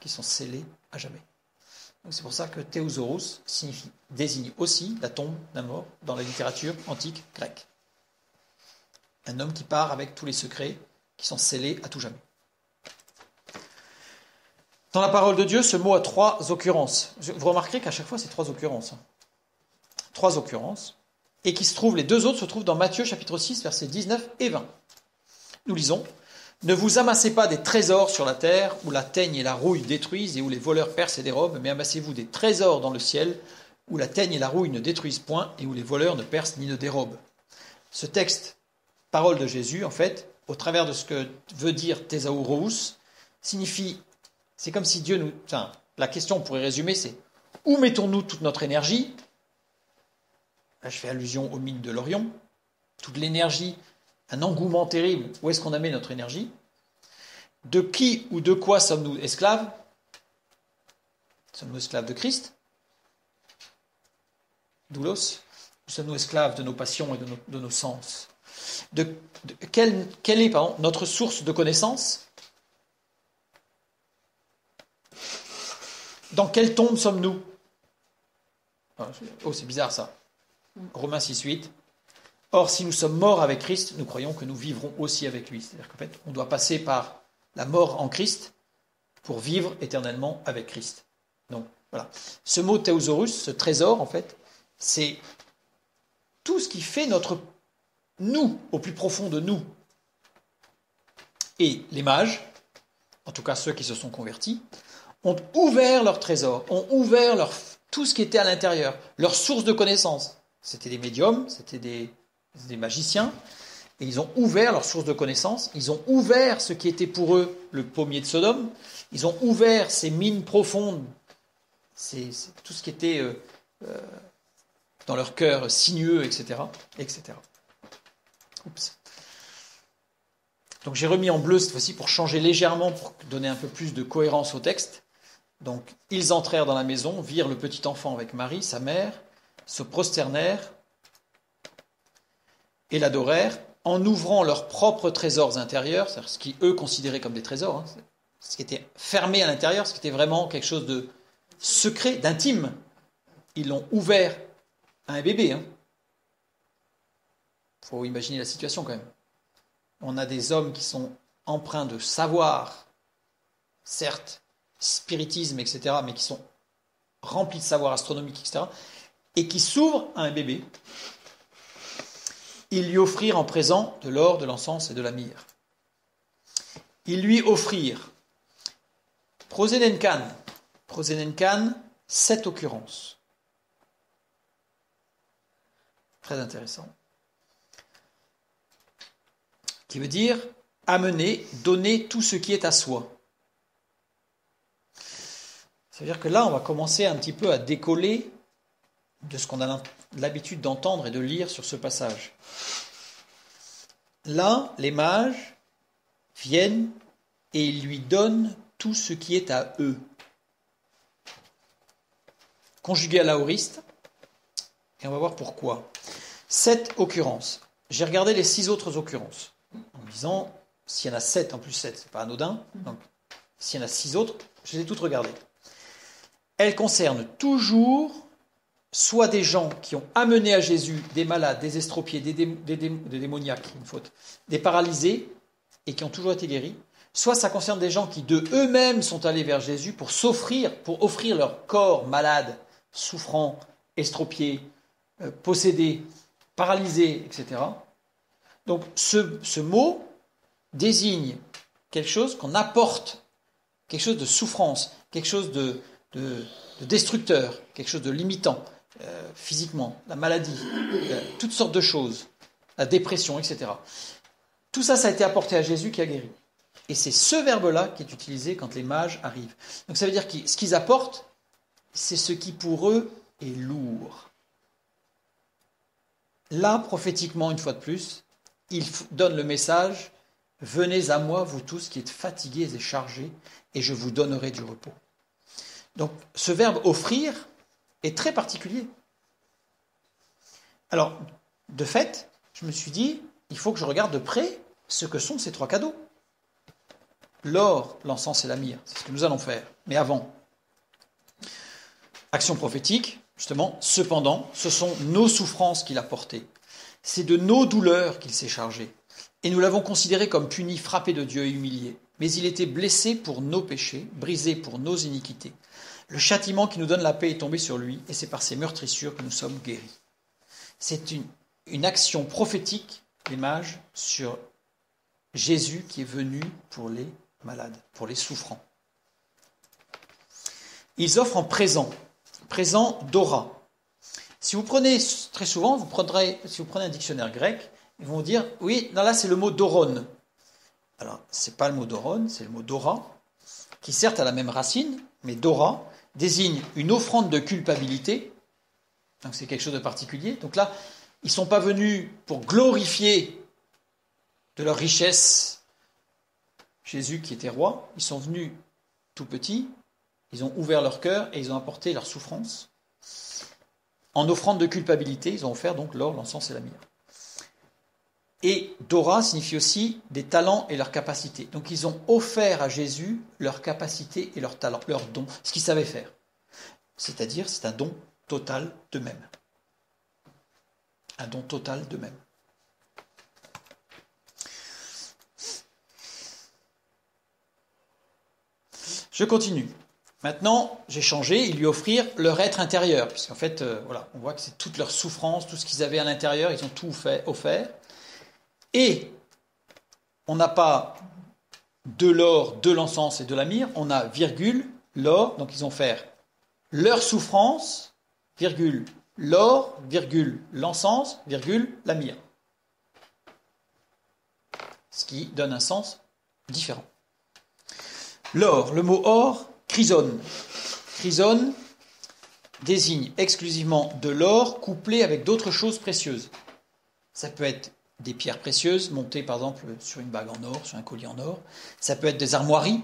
qui sont scellés à jamais. Donc c'est pour ça que thésaurus désigne aussi la tombe d'un mort dans la littérature antique grecque. Un homme qui part avec tous les secrets qui sont scellés à tout jamais. Dans la parole de Dieu, ce mot a 3 occurrences. Vous remarquerez qu'à chaque fois, c'est 3 occurrences. 3 occurrences. Et les 2 autres se trouvent dans Matthieu chapitre 6, versets 19 et 20. Nous lisons: Ne vous amassez pas des trésors sur la terre, où la teigne et la rouille détruisent et où les voleurs percent et dérobent, mais amassez-vous des trésors dans le ciel, où la teigne et la rouille ne détruisent point et où les voleurs ne percent ni ne dérobent. Ce texte, parole de Jésus, en fait, au travers de ce que veut dire thésaurus, signifie, c'est comme si Dieu nous... Enfin, la question, on pourrait résumer, c'est où mettons-nous toute notre énergie? Là, je fais allusion aux mines de l'Orion. Toute l'énergie, un engouement terrible, où est-ce qu'on a mis notre énergie? De qui ou de quoi sommes-nous esclaves? Sommes-nous esclaves de Christ? Doulos? Ou sommes-nous esclaves de nos passions et de nos sens? Quelle est notre source de connaissance? Dans quelle tombe sommes-nous? Oh, c'est bizarre ça. Romains 6,8. Or, si nous sommes morts avec Christ, nous croyons que nous vivrons aussi avec lui. C'est-à-dire qu'en fait, on doit passer par la mort en Christ pour vivre éternellement avec Christ. Donc, voilà. Ce mot thésaurus, ce trésor, en fait, c'est tout ce qui fait notre nous, au plus profond de nous. Et les mages, en tout cas ceux qui se sont convertis, ont ouvert leur trésor, ont ouvert tout ce qui était à l'intérieur, leur source de connaissance. C'était des médiums, c'était des magiciens, et ils ont ouvert leur source de connaissance, ils ont ouvert ce qui était pour eux le pommier de Sodome, ils ont ouvert ces mines profondes, c'est tout ce qui était dans leur cœur sinueux, etc. etc. Oups. Donc j'ai remis en bleu cette fois-ci pour changer légèrement, pour donner un peu plus de cohérence au texte. Donc ils entrèrent dans la maison, virent le petit enfant avec Marie, sa mère, se prosternèrent et l'adorèrent en ouvrant leurs propres trésors intérieurs, c'est-à-dire ce qu'eux considéraient comme des trésors, ce qui était fermé à l'intérieur, ce qui était vraiment quelque chose de secret, d'intime. Ils l'ont ouvert à un bébé. Faut imaginer la situation quand même. On a des hommes qui sont empreints de savoir, certes, spiritisme, etc., mais qui sont remplis de savoir astronomique, etc., et qui s'ouvrent à un bébé. Ils lui offrirent en présent de l'or, de l'encens et de la myrrhe. Ils lui offrirent prosénenkan, 7 occurrences. Très intéressant. Qui veut dire amener, donner tout ce qui est à soi. C'est-à-dire que là, on va commencer un petit peu à décoller de ce qu'on a l'habitude d'entendre et de lire sur ce passage. Là, les mages viennent et ils lui donnent tout ce qui est à eux. Conjugué à l'aoriste, et on va voir pourquoi. 7 occurrences. J'ai regardé les 6 autres occurrences, en me disant, s'il y en a 7 en plus 7, c'est pas anodin, donc s'il y en a 6 autres, je les ai toutes regardées. Elles concernent toujours soit des gens qui ont amené à Jésus des malades, des estropiés, des démoniaques, une faute, des paralysés, et qui ont toujours été guéris, soit ça concerne des gens qui de eux-mêmes sont allés vers Jésus pour offrir leur corps malade, souffrant, estropié, possédé, paralysé, etc. Donc ce mot désigne quelque chose qu'on apporte, quelque chose de souffrance, quelque chose de destructeur, quelque chose de limitant, physiquement, la maladie, toutes sortes de choses, la dépression, etc. Tout ça, ça a été apporté à Jésus qui a guéri. Et c'est ce verbe-là qui est utilisé quand les mages arrivent. Donc ça veut dire que ce qu'ils apportent, c'est ce qui pour eux est lourd. là, prophétiquement, une fois de plus, il donne le message « Venez à moi, vous tous qui êtes fatigués et chargés, et je vous donnerai du repos. » Donc, ce verbe « offrir » est très particulier. Alors, de fait, je me suis dit, il faut que je regarde de près ce que sont ces 3 cadeaux. L'or, l'encens et la myrrhe, c'est ce que nous allons faire. Mais avant, action prophétique, justement, cependant, ce sont nos souffrances qu'il a portées. C'est de nos douleurs qu'il s'est chargé. Et nous l'avons considéré comme puni, frappé de Dieu et humilié. Mais il était blessé pour nos péchés, brisé pour nos iniquités. Le châtiment qui nous donne la paix est tombé sur lui, et c'est par ses meurtrissures que nous sommes guéris. C'est une action prophétique des mages sur Jésus qui est venu pour les malades, pour les souffrants. Ils offrent en présent d'ora. Si vous prenez très souvent, si vous prenez un dictionnaire grec, ils vont vous dire, oui, non, là c'est le mot doron. Alors, c'est pas le mot doron, c'est le mot dora, qui certes a la même racine, mais dora désigne une offrande de culpabilité. Donc c'est quelque chose de particulier. Donc là, ils ne sont pas venus pour glorifier de leur richesse Jésus qui était roi. Ils sont venus tout petits, ils ont ouvert leur cœur et ils ont apporté leur souffrance. En offrande de culpabilité, ils ont offert donc l'or, l'encens et la myrrhe. Et Dora signifie aussi des talents et leurs capacités. Donc ils ont offert à Jésus leurs capacités et leurs talents, leurs dons, ce qu'ils savaient faire. C'est-à-dire, c'est un don total d'eux-mêmes. Un don total d'eux-mêmes. Je continue. Maintenant, j'ai changé, ils lui offrirent leur être intérieur, puisqu'en fait, voilà, on voit que c'est toute leur souffrance, tout ce qu'ils avaient à l'intérieur, ils ont tout offert. Et on n'a pas de l'or, de l'encens et de la myrrhe, on a virgule, l'or, donc ils ont fait leur souffrance, virgule, l'or, virgule, l'encens, virgule, la myrrhe. Ce qui donne un sens différent. L'or, le mot or, chrysone. Chrysone désigne exclusivement de l'or couplé avec d'autres choses précieuses. Ça peut être des pierres précieuses montées par exemple sur une bague en or, sur un collier en or. Ça peut être des armoiries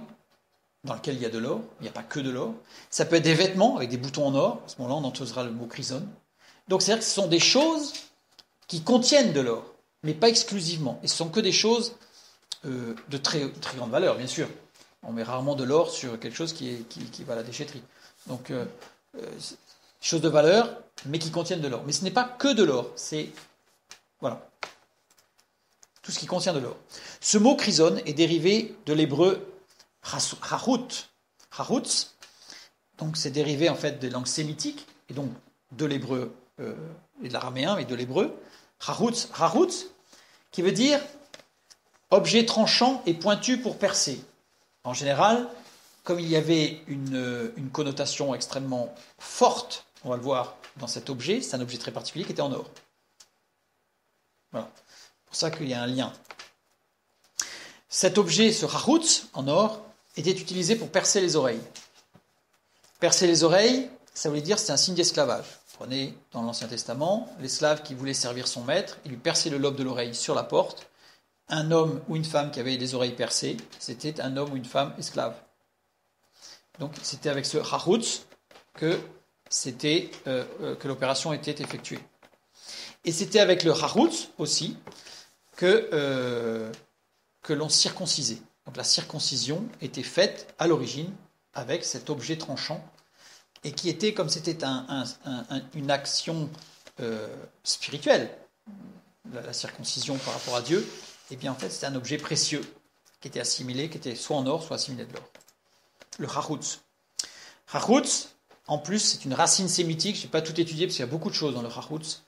dans lesquelles il y a de l'or, il n'y a pas que de l'or. Ça peut être des vêtements avec des boutons en or, à ce moment-là on utilisera le mot chrysone. Donc c'est-à-dire que ce sont des choses qui contiennent de l'or, mais pas exclusivement. Et ce ne sont que des choses de très, très grande valeur, bien sûr. On met rarement de l'or sur quelque chose qui va à la déchetterie. Donc, choses de valeur, mais qui contiennent de l'or. Mais ce n'est pas que de l'or, c'est... Voilà. Tout ce qui contient de l'or. Ce mot chrysone est dérivé de l'hébreu charut. Charutz, donc c'est dérivé en fait des langues sémitiques, et donc de l'hébreu et de l'araméen, mais de l'hébreu. Charutz, qui veut dire objet tranchant et pointu pour percer. En général, comme il y avait une connotation extrêmement forte, on va le voir dans cet objet, c'est un objet très particulier qui était en or. Voilà. C'est pour ça qu'il y a un lien. Cet objet, ce charutz, en or, était utilisé pour percer les oreilles. Percer les oreilles, ça voulait dire c'est un signe d'esclavage. Prenez dans l'Ancien Testament, l'esclave qui voulait servir son maître, il lui perçait le lobe de l'oreille sur la porte. Un homme ou une femme qui avait les oreilles percées, c'était un homme ou une femme esclave. Donc c'était avec ce charutz que l'opération était effectuée. Et c'était avec le charutz aussi que l'on circoncisait. Donc la circoncision était faite à l'origine avec cet objet tranchant et qui était, comme c'était une action spirituelle, la circoncision par rapport à Dieu, eh bien en fait c'était un objet précieux qui était assimilé, qui était soit en or, soit assimilé de l'or. Le charutz. Charutz, en plus, c'est une racine sémitique, je n'ai pas tout étudié parce qu'il y a beaucoup de choses dans le charutz,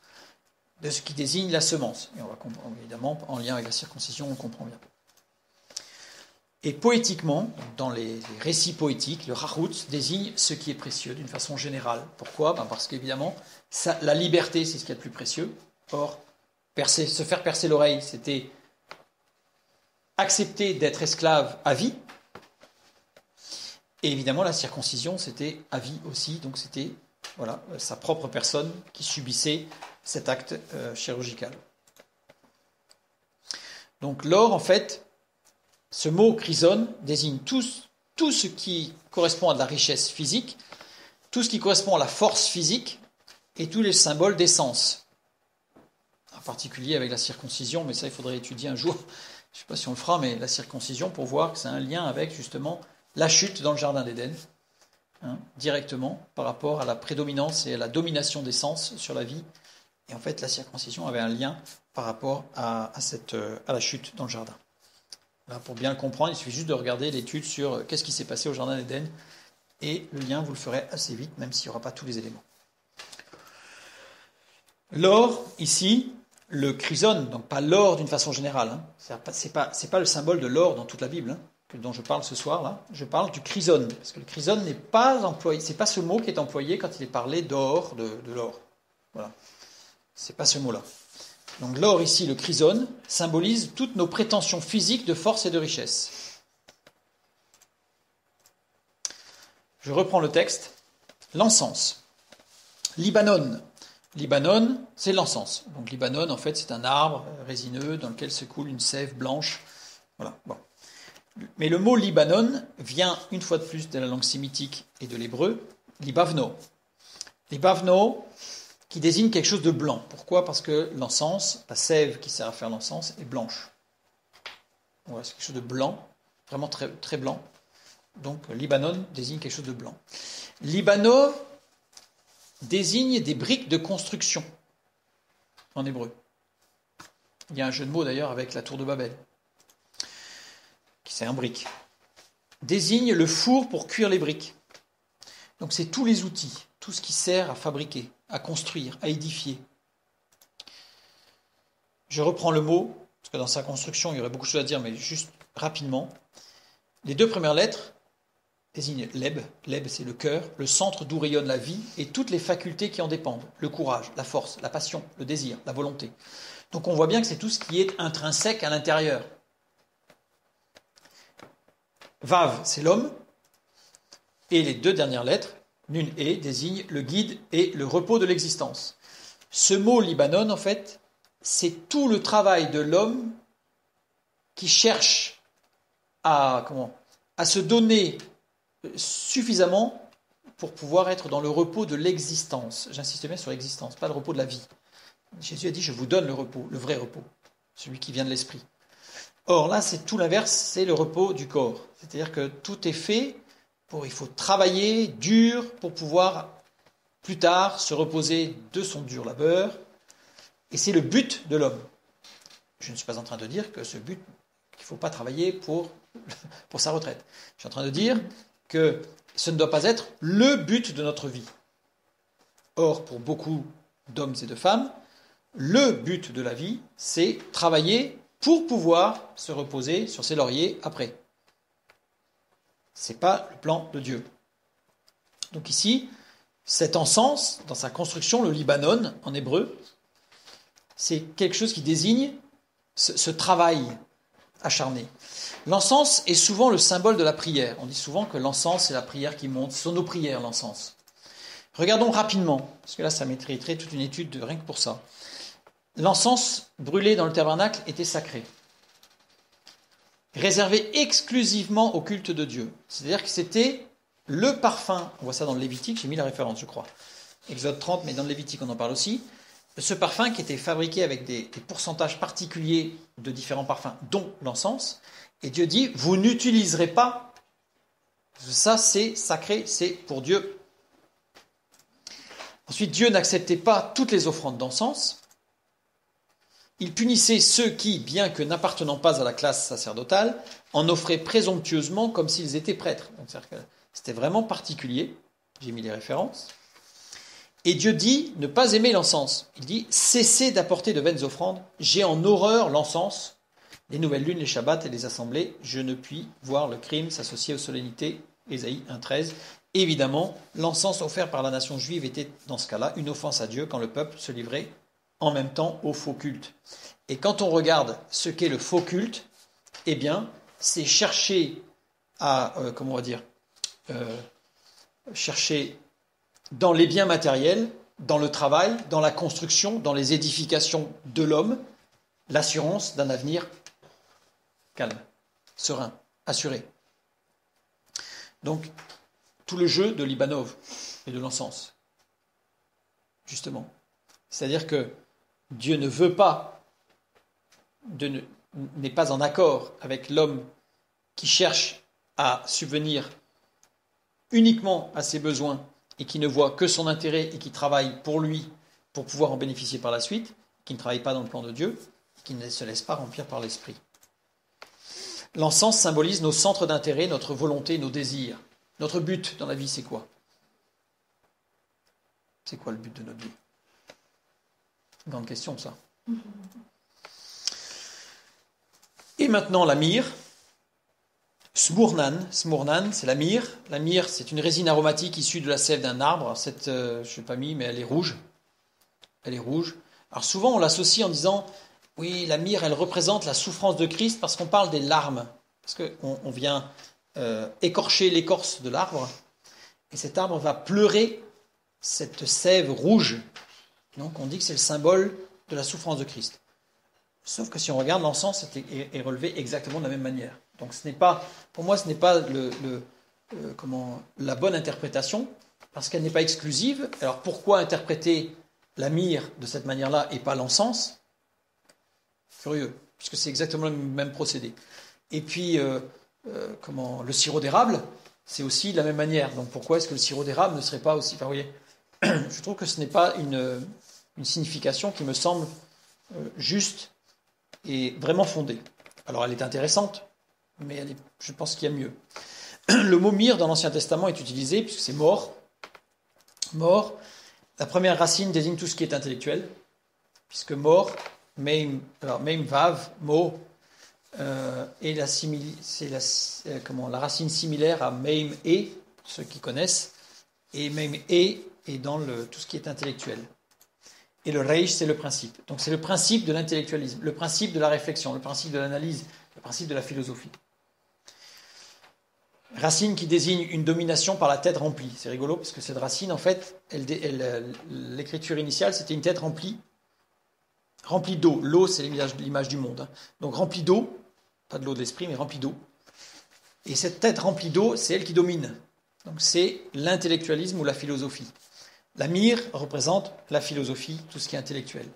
de ce qui désigne la semence. Et on va comprendre, évidemment, en lien avec la circoncision, on comprend bien. Et poétiquement, dans les récits poétiques, le charutz désigne ce qui est précieux d'une façon générale. Pourquoi ? Parce qu'évidemment, la liberté, c'est ce qu'il y a de plus précieux. Or, se faire percer l'oreille, c'était accepter d'être esclave à vie. Et évidemment, la circoncision, c'était à vie aussi. Donc c'était sa propre personne qui subissait cet acte chirurgical. Donc l'or, en fait, ce mot chrysone désigne tout ce qui correspond à de la richesse physique, tout ce qui correspond à la force physique et tous les symboles d'essence. En particulier avec la circoncision, mais ça il faudrait étudier un jour, je ne sais pas si on le fera, mais la circoncision pour voir que c'est un lien avec justement la chute dans le jardin d'Éden, directement par rapport à la prédominance et à la domination des sens sur la vie. Et en fait, la circoncision avait un lien par rapport à la chute dans le jardin. Là, pour bien le comprendre, il suffit juste de regarder l'étude sur qu'est-ce qui s'est passé au jardin d'Éden, et le lien, vous le ferez assez vite, même s'il n'y aura pas tous les éléments. L'or, ici, le chrysone, donc pas l'or d'une façon générale, c'est pas le symbole de l'or dans toute la Bible, dont je parle ce soir, là. Je parle du chrysone, parce que le chrysone n'est pas employé, c'est pas ce mot qui est employé quand il est parlé d'or, de l'or. Voilà. C'est pas ce mot-là. Donc l'or ici, le chrysone, symbolise toutes nos prétentions physiques de force et de richesse. Je reprends le texte. L'encens. Libanon. Libanon, c'est l'encens. Donc Libanon, en fait, c'est un arbre résineux dans lequel se coule une sève blanche. Voilà. Bon. Mais le mot Libanon vient une fois de plus de la langue sémitique et de l'hébreu, libavno. Libavno, qui désigne quelque chose de blanc. Pourquoi ? Parce que l'encens, la sève qui sert à faire l'encens, est blanche. Voilà, c'est quelque chose de blanc, vraiment très, très blanc. Donc Libanon désigne quelque chose de blanc. Libano désigne des briques de construction en hébreu. Il y a un jeu de mots d'ailleurs avec la tour de Babel, qui c'est un brique. Désigne le four pour cuire les briques. Donc c'est tous les outils, tout ce qui sert à fabriquer, à construire, à édifier. Je reprends le mot, parce que dans sa construction il y aurait beaucoup de choses à dire, mais juste rapidement. Les deux premières lettres désignent l'eb. L'eb, c'est le cœur, le centre d'où rayonne la vie et toutes les facultés qui en dépendent. Le courage, la force, la passion, le désir, la volonté. Donc on voit bien que c'est tout ce qui est intrinsèque à l'intérieur. Vav, c'est l'homme. Et les deux dernières lettres, Nun et, désignent le guide et le repos de l'existence. Ce mot Libanon, en fait, c'est tout le travail de l'homme qui cherche à se donner suffisamment pour pouvoir être dans le repos de l'existence. J'insiste bien sur l'existence, pas le repos de la vie. Jésus a dit, je vous donne le repos, le vrai repos, celui qui vient de l'esprit. Or là, c'est tout l'inverse, c'est le repos du corps. C'est-à-dire que tout est fait il faut travailler dur pour pouvoir plus tard se reposer de son dur labeur. Et c'est le but de l'homme. Je ne suis pas en train de dire que ce but, qu'il ne faut pas travailler pour sa retraite. Je suis en train de dire que ce ne doit pas être le but de notre vie. Or, pour beaucoup d'hommes et de femmes, le but de la vie, c'est travailler pour pouvoir se reposer sur ses lauriers après. Ce n'est pas le plan de Dieu. Donc ici, cet encens, dans sa construction, le Libanon en hébreu, c'est quelque chose qui désigne ce travail acharné. L'encens est souvent le symbole de la prière. On dit souvent que l'encens, c'est la prière qui monte. Ce sont nos prières, l'encens. Regardons rapidement, parce que là, ça mériterait toute une étude rien que pour ça. L'encens brûlé dans le tabernacle était sacré, réservé exclusivement au culte de Dieu. C'est-à-dire que c'était le parfum, on voit ça dans le Lévitique, j'ai mis la référence, je crois. Exode 30, mais dans le Lévitique, on en parle aussi. Ce parfum qui était fabriqué avec des pourcentages particuliers de différents parfums, dont l'encens. Et Dieu dit, vous n'utiliserez pas, ça c'est sacré, c'est pour Dieu. Ensuite, Dieu n'acceptait pas toutes les offrandes d'encens. Il punissait ceux qui, bien que n'appartenant pas à la classe sacerdotale, en offraient présomptueusement comme s'ils étaient prêtres. Donc, c'était vraiment particulier. J'ai mis les références. Et Dieu dit ne pas aimer l'encens. Il dit cessez d'apporter de vaines offrandes. J'ai en horreur l'encens, les nouvelles lunes, les shabbats et les assemblées. Je ne puis voir le crime s'associer aux solennités. Ésaïe 1,13. Évidemment, l'encens offert par la nation juive était dans ce cas-là une offense à Dieu quand le peuple se livrait en même temps au faux culte. Et quand on regarde ce qu'est le faux culte, eh bien, c'est chercher à, chercher dans les biens matériels dans le travail, dans la construction, dans les édifications de l'homme, l'assurance d'un avenir calme, serein, assuré. Donc, tout le jeu de Libanov et de l'encens, justement. C'est-à-dire que Dieu ne veut pas, n'est pas en accord avec l'homme qui cherche à subvenir uniquement à ses besoins et qui ne voit que son intérêt et qui travaille pour lui pour pouvoir en bénéficier par la suite, qui ne travaille pas dans le plan de Dieu, qui ne se laisse pas remplir par l'esprit. L'encens symbolise nos centres d'intérêt, notre volonté, nos désirs. Notre but dans la vie, c'est quoi? C'est quoi le but de notre vie? Grande question, ça. Et maintenant, la myrrhe. Smurnan, c'est la myrrhe. La myrrhe, c'est une résine aromatique issue de la sève d'un arbre. Cette, je ne l'ai pas mis, mais elle est rouge. Elle est rouge. Alors souvent, on l'associe en disant, oui, la myrrhe, elle représente la souffrance de Christ parce qu'on parle des larmes. Parce qu'on vient écorcher l'écorce de l'arbre. Et cet arbre va pleurer cette sève rouge. Donc on dit que c'est le symbole de la souffrance de Christ. Sauf que si on regarde, l'encens est relevé exactement de la même manière. Donc ce n'est pas, pour moi, ce n'est pas la bonne interprétation, parce qu'elle n'est pas exclusive. Alors pourquoi interpréter la myrrhe de cette manière-là et pas l'encens? Curieux, puisque c'est exactement le même procédé. Et puis, le sirop d'érable, c'est aussi de la même manière. Donc pourquoi est-ce que le sirop d'érable ne serait pas aussi... Enfin, vous voyez, je trouve que ce n'est pas une signification qui me semble juste et vraiment fondée. Alors elle est intéressante, mais je pense qu'il y a mieux. Le mot myrrhe dans l'Ancien Testament est utilisé puisque c'est mort. Mort. La première racine désigne tout ce qui est intellectuel, puisque mort, meim, alors meim vav, mot, et la racine similaire à meim et, ceux qui connaissent, et meim et est dans tout ce qui est intellectuel. Et le reish, c'est le principe. Donc c'est le principe de l'intellectualisme, le principe de la réflexion, le principe de l'analyse, le principe de la philosophie. Racine qui désigne une domination par la tête remplie. C'est rigolo parce que cette racine, en fait, l'écriture initiale, c'était une tête remplie d'eau. L'eau, c'est l'image du monde. Donc remplie d'eau, pas de l'eau de l'esprit, mais remplie d'eau. Et cette tête remplie d'eau, c'est elle qui domine. Donc c'est l'intellectualisme ou la philosophie. La myrrhe représente la philosophie, tout ce qui est intellectuel.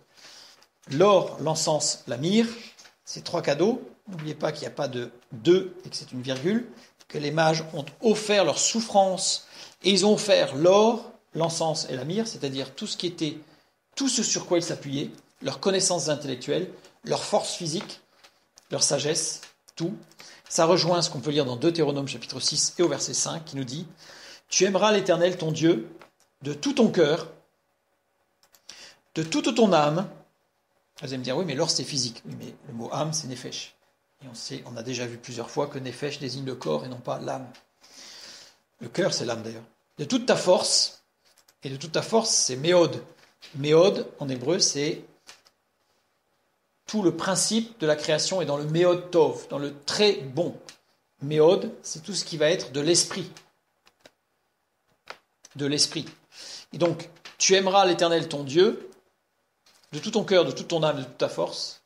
L'or, l'encens, la myrrhe, c'est trois cadeaux. N'oubliez pas qu'il n'y a pas de deux et que c'est une virgule, que les mages ont offert leur souffrance et ils ont offert l'or, l'encens et la myrrhe, c'est-à-dire tout ce sur quoi ils s'appuyaient, leurs connaissances intellectuelles, leur force physique, leur sagesse, tout. Ça rejoint ce qu'on peut lire dans Deutéronome chapitre 6 et au verset 5 qui nous dit « Tu aimeras l'Éternel ton Dieu de tout ton cœur, de toute ton âme. » Vous allez me dire « Oui, mais l'or c'est physique. » Oui, mais le mot âme c'est nefesh. Et on a déjà vu plusieurs fois que nefesh désigne le corps et non pas l'âme. Le cœur c'est l'âme d'ailleurs. De toute ta force, et de toute ta force c'est méod. Méod en hébreu c'est tout le principe de la création est dans le méod tov, dans le très bon. Méod, c'est tout ce qui va être de l'esprit. De l'esprit. Et donc, tu aimeras l'Éternel ton Dieu, de tout ton cœur, de toute ton âme, de toute ta force.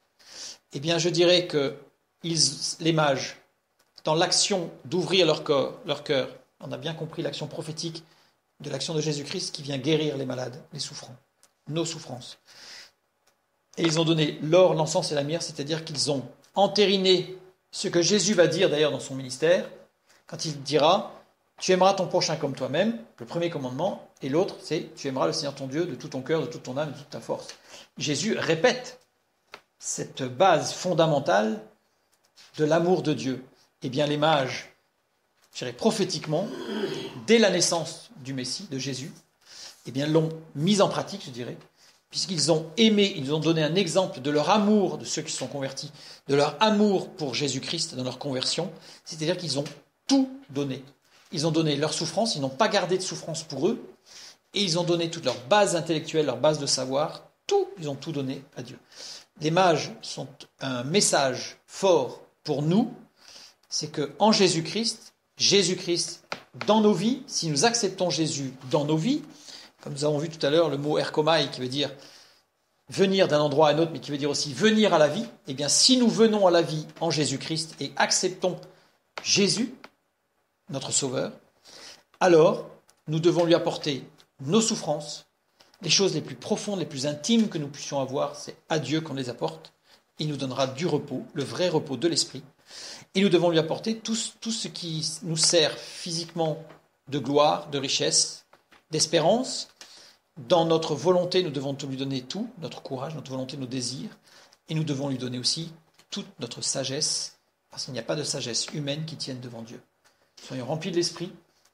Eh bien, je dirais que les mages, dans l'action d'ouvrir leur cœur, on a bien compris l'action prophétique de l'action de Jésus-Christ qui vient guérir les malades, les souffrants, nos souffrances. Et ils ont donné l'or, l'encens et la myrrhe, c'est-à-dire qu'ils ont entériné ce que Jésus va dire d'ailleurs dans son ministère, quand il dira « Tu aimeras ton prochain comme toi-même », le premier commandement, et l'autre c'est « Tu aimeras le Seigneur ton Dieu de tout ton cœur, de toute ton âme, de toute ta force ». Jésus répète cette base fondamentale de l'amour de Dieu. Eh bien les mages, je dirais prophétiquement, dès la naissance du Messie, de Jésus, eh bien l'ont mise en pratique, je dirais, puisqu'ils ont aimé, ils ont donné un exemple de leur amour, de ceux qui se sont convertis, de leur amour pour Jésus-Christ dans leur conversion, c'est-à-dire qu'ils ont tout donné. Ils ont donné leur souffrance, ils n'ont pas gardé de souffrance pour eux, et ils ont donné toute leur base intellectuelle, leur base de savoir, tout, ils ont tout donné à Dieu. Les mages sont un message fort pour nous, c'est qu'en Jésus-Christ, dans nos vies, si nous acceptons Jésus dans nos vies, Comme nous avons vu tout à l'heure, le mot erkomai qui veut dire venir d'un endroit à un autre, mais qui veut dire aussi venir à la vie, eh bien si nous venons à la vie en Jésus-Christ et acceptons Jésus, notre Sauveur, alors nous devons lui apporter nos souffrances, les choses les plus profondes, les plus intimes que nous puissions avoir, c'est à Dieu qu'on les apporte. Il nous donnera du repos, le vrai repos de l'esprit. Et nous devons lui apporter tout ce qui nous sert physiquement de gloire, de richesse, d'espérance. Dans notre volonté, nous devons lui donner tout, notre courage, notre volonté, nos désirs. Et nous devons lui donner aussi toute notre sagesse, parce qu'il n'y a pas de sagesse humaine qui tienne devant Dieu. Soyons remplis de l'esprit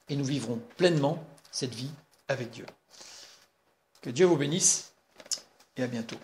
et nous vivrons pleinement cette vie avec Dieu. Que Dieu vous bénisse et à bientôt.